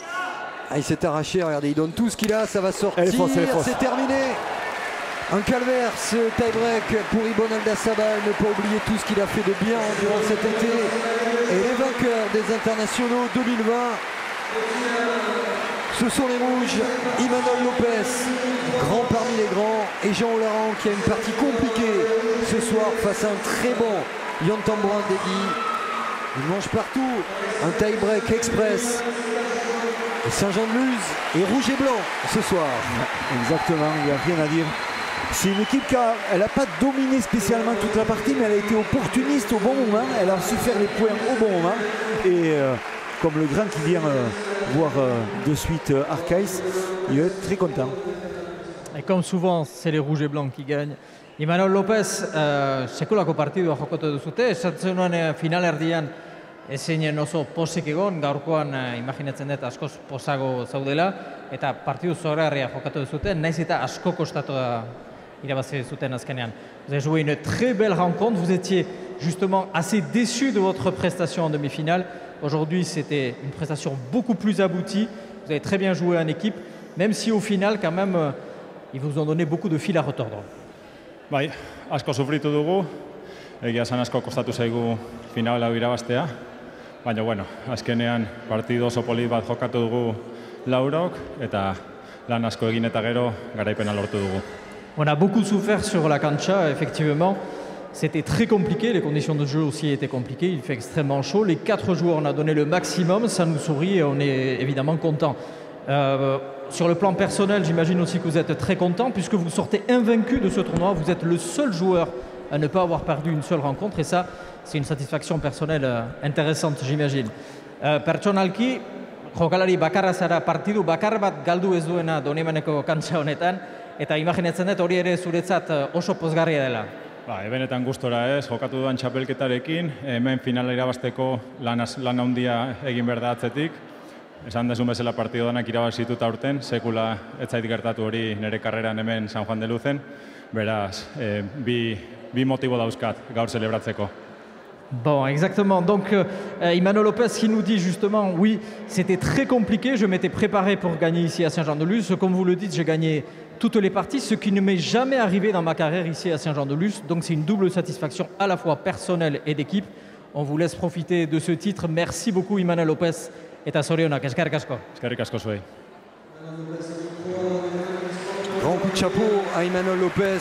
Ah, il s'est arraché, regardez, il donne tout ce qu'il a, ça va sortir, Elle est fausse. c'est terminé. Un calvaire, ce tie-break pour Ibon Aldasabal, ne pas oublier tout ce qu'il a fait de bien durant cet été. Et les vainqueurs des internationaux 2020, ce sont les Rouges, Emmanuel Lopez, grand parmi les grands, et Jean Olaran qui a une partie compliquée ce soir face à un très bon Yann Tambourin d'Egui. Il mange partout, un tie-break express. Et Saint-Jean-de-Luz est rouge et blanc ce soir. Exactement, il n'y a rien à dire. C'est une équipe qui n'a pas dominé spécialement toute la partie, mais elle a été opportuniste au bon moment. Elle a su faire les points au bon moment. Et comme le grand qui vient voir de suite Arcaïs, il va être très content. Et comme souvent, c'est les rouges et blancs qui gagnent. Imanol Lopez, sekulako partidua jokatu duzute, esatzen nuen finalerdian ezinen oso posik egon, gaurkoan imaginatzen dut askoz posago zaudela, eta partidu zoragarria jokatu duzute, naiz eta asko kostatu irabazi zuten azkenean. Vous avez joué une très belle rencontre, vous étiez justement assez déçu de votre prestation en demi-finale. Aujourd'hui, c'était une prestation beaucoup plus aboutie, vous avez très bien joué en équipe, même si au final, quand même, ils vous ont donné beaucoup de fil à retordre. Bai, asko sufritu dugu, egia esan asko kostatu zaigu finala irabaztea, baina bueno, azkenean partidu oso polit bat jokatu dugu laurok eta lan asko egin eta gero garaipena lortu dugu. On a beaucoup souffert sur la cancha, effectivement. C'était très compliqué, les conditions de jeu aussi étaient compliquées, il fait extrêmement chaud. Les 4 joueurs, on a donné le maximum, ça nous sourit et on est évidemment content. Sur le plan personnel, j'imagine aussi que vous êtes très content puisque vous sortez invaincu de ce tournoi. Vous êtes le seul joueur à ne pas avoir perdu une seule rencontre et ça, c'est une satisfaction personnelle intéressante, j'imagine. Pertsonalki, jokalari bakarra zara partidu bakar bat galdu ez duena Donibaneko kantxa honetan eta imaginatzen dut hori ere zuretzat oso pozgarria dela. Benetan gustora ez, jokatu duan txapelketarekin, hemen finala irabazteko lan handia egin behar da atzetik. esan dezun bezala partido danak irabazituta aurten, sekula ez zait gertatu hori nire karreran hemen San Juan de Luzen, beraz, bi motibo dauzkat gaur celebratzeko. Bon, exactement. Donc, Imanol Lopez qui nous dit justement, oui, c'était très compliqué. Je m'étais préparé pour gagner ici à Saint-Jean-de-Luz. Comme vous le dites, j'ai gagné toutes les parties, ce qui ne m'est jamais arrivé dans ma carrière ici à Saint-Jean-de-Luz. Donc, c'est une double satisfaction à la fois personnelle et d'équipe. On vous laisse profiter de ce titre. Merci beaucoup, Imanol Lopez. Eta zorionak, eskerrik asko. Eskerrik asko zuei. Grand coup de chapeau à Imanol Lopez.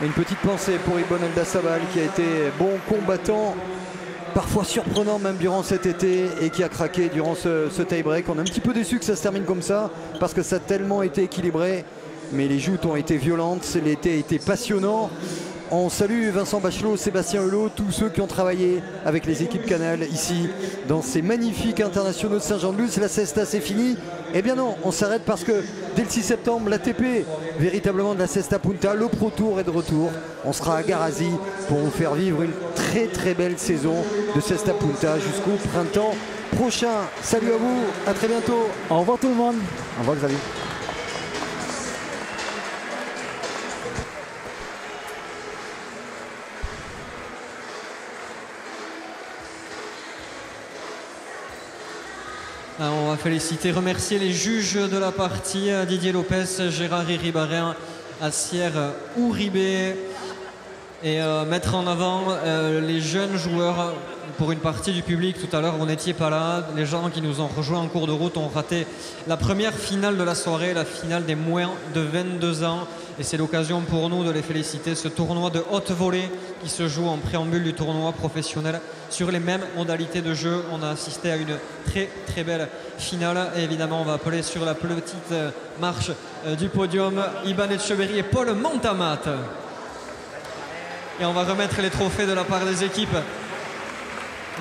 Une petite pensée pour Ibon Eldasabal qui a été bon combattant, parfois surprenant même durant cet été et qui a craqué durant ce tie-break. On est un petit peu déçu que ça se termine comme ça parce que ça a tellement été équilibré, mais les joutes ont été violentes, l'été a été passionnant. On salue Vincent Bachelot, Sébastien Hulot, tous ceux qui ont travaillé avec les équipes Canal ici dans ces magnifiques internationaux de Saint-Jean-de-Luz. La Cesta c'est fini. Eh bien non, on s'arrête parce que dès le 6 septembre, l'ATP véritablement de la Cesta Punta, le Pro Tour est de retour. On sera à Garazi pour vous faire vivre une très très belle saison de Cesta Punta jusqu'au printemps prochain. Salut à vous, à très bientôt. Au revoir tout le monde. Au revoir Xavier. On va féliciter, remercier les juges de la partie, Didier Lopez, Gérard Iribarren, Assier Ouribé, et mettre en avant les jeunes joueurs pour une partie du public. Tout à l'heure, vous n'étiez pas là. Les gens qui nous ont rejoints en cours de route ont raté la première finale de la soirée, la finale des moins de 22 ans. Et c'est l'occasion pour nous de les féliciter. Ce tournoi de haute volée qui se joue en préambule du tournoi professionnel sur les mêmes modalités de jeu. On a assisté à une très très belle finale. Et évidemment, on va appeler sur la petite marche du podium Iban Etcheverry et Paul Montamat. Et on va remettre les trophées de la part des équipes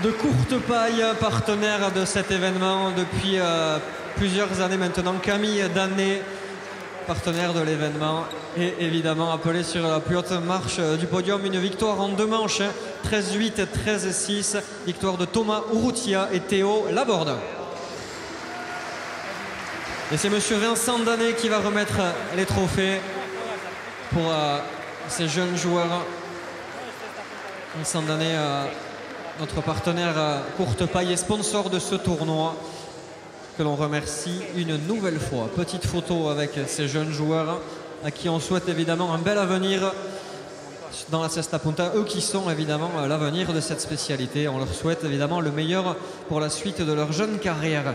de Courtepaille, partenaire de cet événement depuis plusieurs années maintenant. Camille Danet, partenaire de l'événement, et évidemment appelé sur la plus haute marche du podium, une victoire en deux manches, 13-8, 13-6, victoire de Thomas Urrutia et Théo Laborde. Et c'est monsieur Vincent Danet qui va remettre les trophées pour ces jeunes joueurs. Vincent Danet, notre partenaire Courtepaille et sponsor de ce tournoi, que l'on remercie une nouvelle fois. Petite photo avec ces jeunes joueurs à qui on souhaite évidemment un bel avenir dans la Cesta Punta, eux qui sont évidemment l'avenir de cette spécialité. On leur souhaite évidemment le meilleur pour la suite de leur jeune carrière.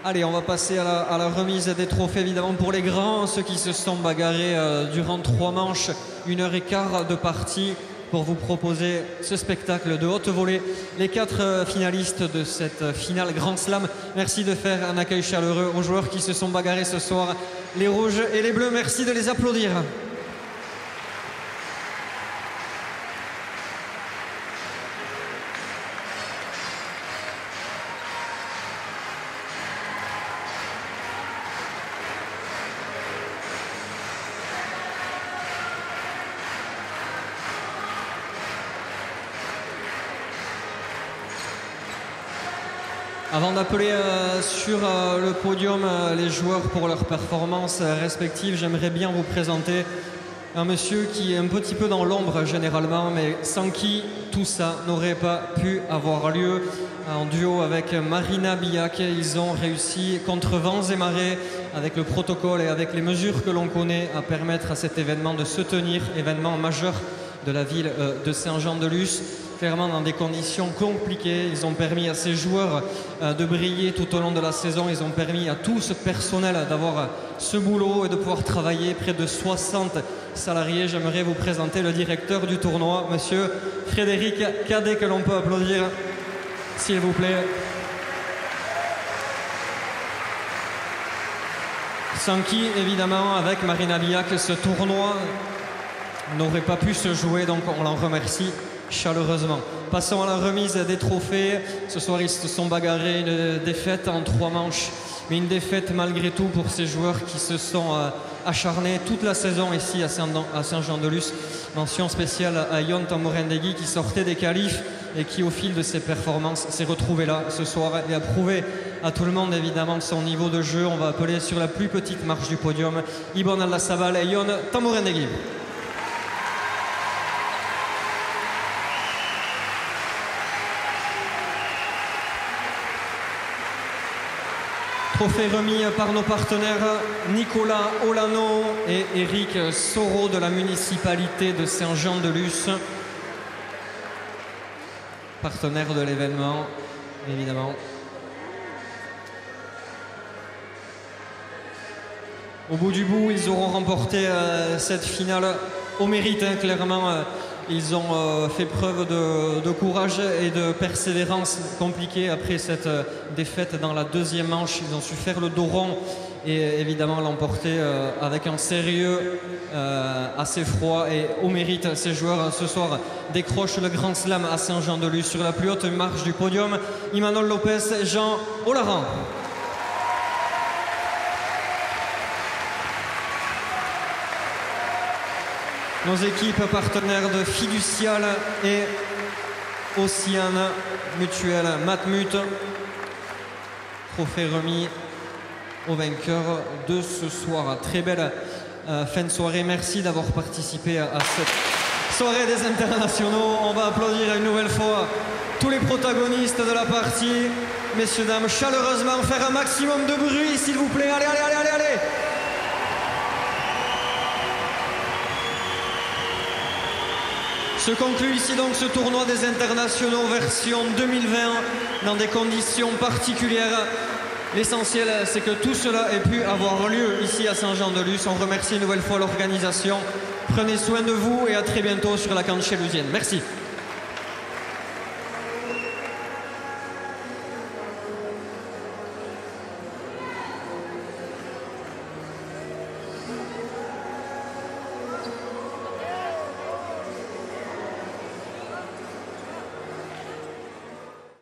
Allez, on va passer à la remise des trophées évidemment pour les grands, ceux qui se sont bagarrés durant 3 manches, 1h15 de partie, pour vous proposer ce spectacle de haute volée. Les 4 finalistes de cette finale Grand Slam, merci de faire un accueil chaleureux aux joueurs qui se sont bagarrés ce soir. Les rouges et les bleus, merci de les applaudir. Avant d'appeler sur le podium les joueurs pour leurs performances respectives, j'aimerais bien vous présenter un monsieur qui est un petit peu dans l'ombre généralement, mais sans qui tout ça n'aurait pas pu avoir lieu. En duo avec Marina Biak, ils ont réussi contre vents et marées, avec le protocole et avec les mesures que l'on connaît, à permettre à cet événement de se tenir, événement majeur de la ville de Saint-Jean-de-Luz. Clairement dans des conditions compliquées, ils ont permis à ces joueurs de briller tout au long de la saison, ils ont permis à tout ce personnel d'avoir ce boulot et de pouvoir travailler, près de 60 salariés. J'aimerais vous présenter le directeur du tournoi, monsieur Frédéric Cadet, que l'on peut applaudir, s'il vous plaît. Sans qui, évidemment, avec Marina Biak, ce tournoi n'aurait pas pu se jouer, donc on l'en remercie chaleureusement. Passons à la remise des trophées. Ce soir, ils se sont bagarrés, une défaite en 3 manches, mais une défaite malgré tout pour ces joueurs qui se sont acharnés toute la saison ici à Saint-Jean-de-Luz. Mention spéciale à Yon Tamborendegui qui sortait des qualifs et qui, au fil de ses performances, s'est retrouvé là ce soir et a prouvé à tout le monde évidemment son niveau de jeu. On va appeler sur la plus petite marche du podium Ibon Aldazabal et Ion Tamurendegui. Trophée remis par nos partenaires Nicolas Olano et Eric Soro de la municipalité de Saint-Jean-de-Luz. Partenaires de l'événement, évidemment. Au bout du bout, ils auront remporté cette finale au mérite, hein, clairement. Ils ont fait preuve de courage et de persévérance compliquée après cette défaite dans la deuxième manche. Ils ont su faire le dos rond et évidemment l'emporter avec un sérieux assez froid. Et au mérite, ces joueurs ce soir décrochent le Grand Slam à Saint-Jean-de-Luz sur la plus haute marche du podium. Imanol Lopez, Jean Olaran. Nos équipes partenaires de Fiducial et Océane Mutuelle Matmut. Trophée remis au vainqueur de ce soir. Très belle fin de soirée. Merci d'avoir participé à cette soirée des internationaux. On va applaudir une nouvelle fois tous les protagonistes de la partie. Messieurs, dames, chaleureusement, faire un maximum de bruit, s'il vous plaît. Allez, allez, allez, allez, allez! Se conclut ici donc ce tournoi des internationaux version 2020 dans des conditions particulières. L'essentiel, c'est que tout cela ait pu avoir lieu ici à Saint-Jean-de-Luz. On remercie une nouvelle fois l'organisation. Prenez soin de vous et à très bientôt sur la canne chélusienne. Merci.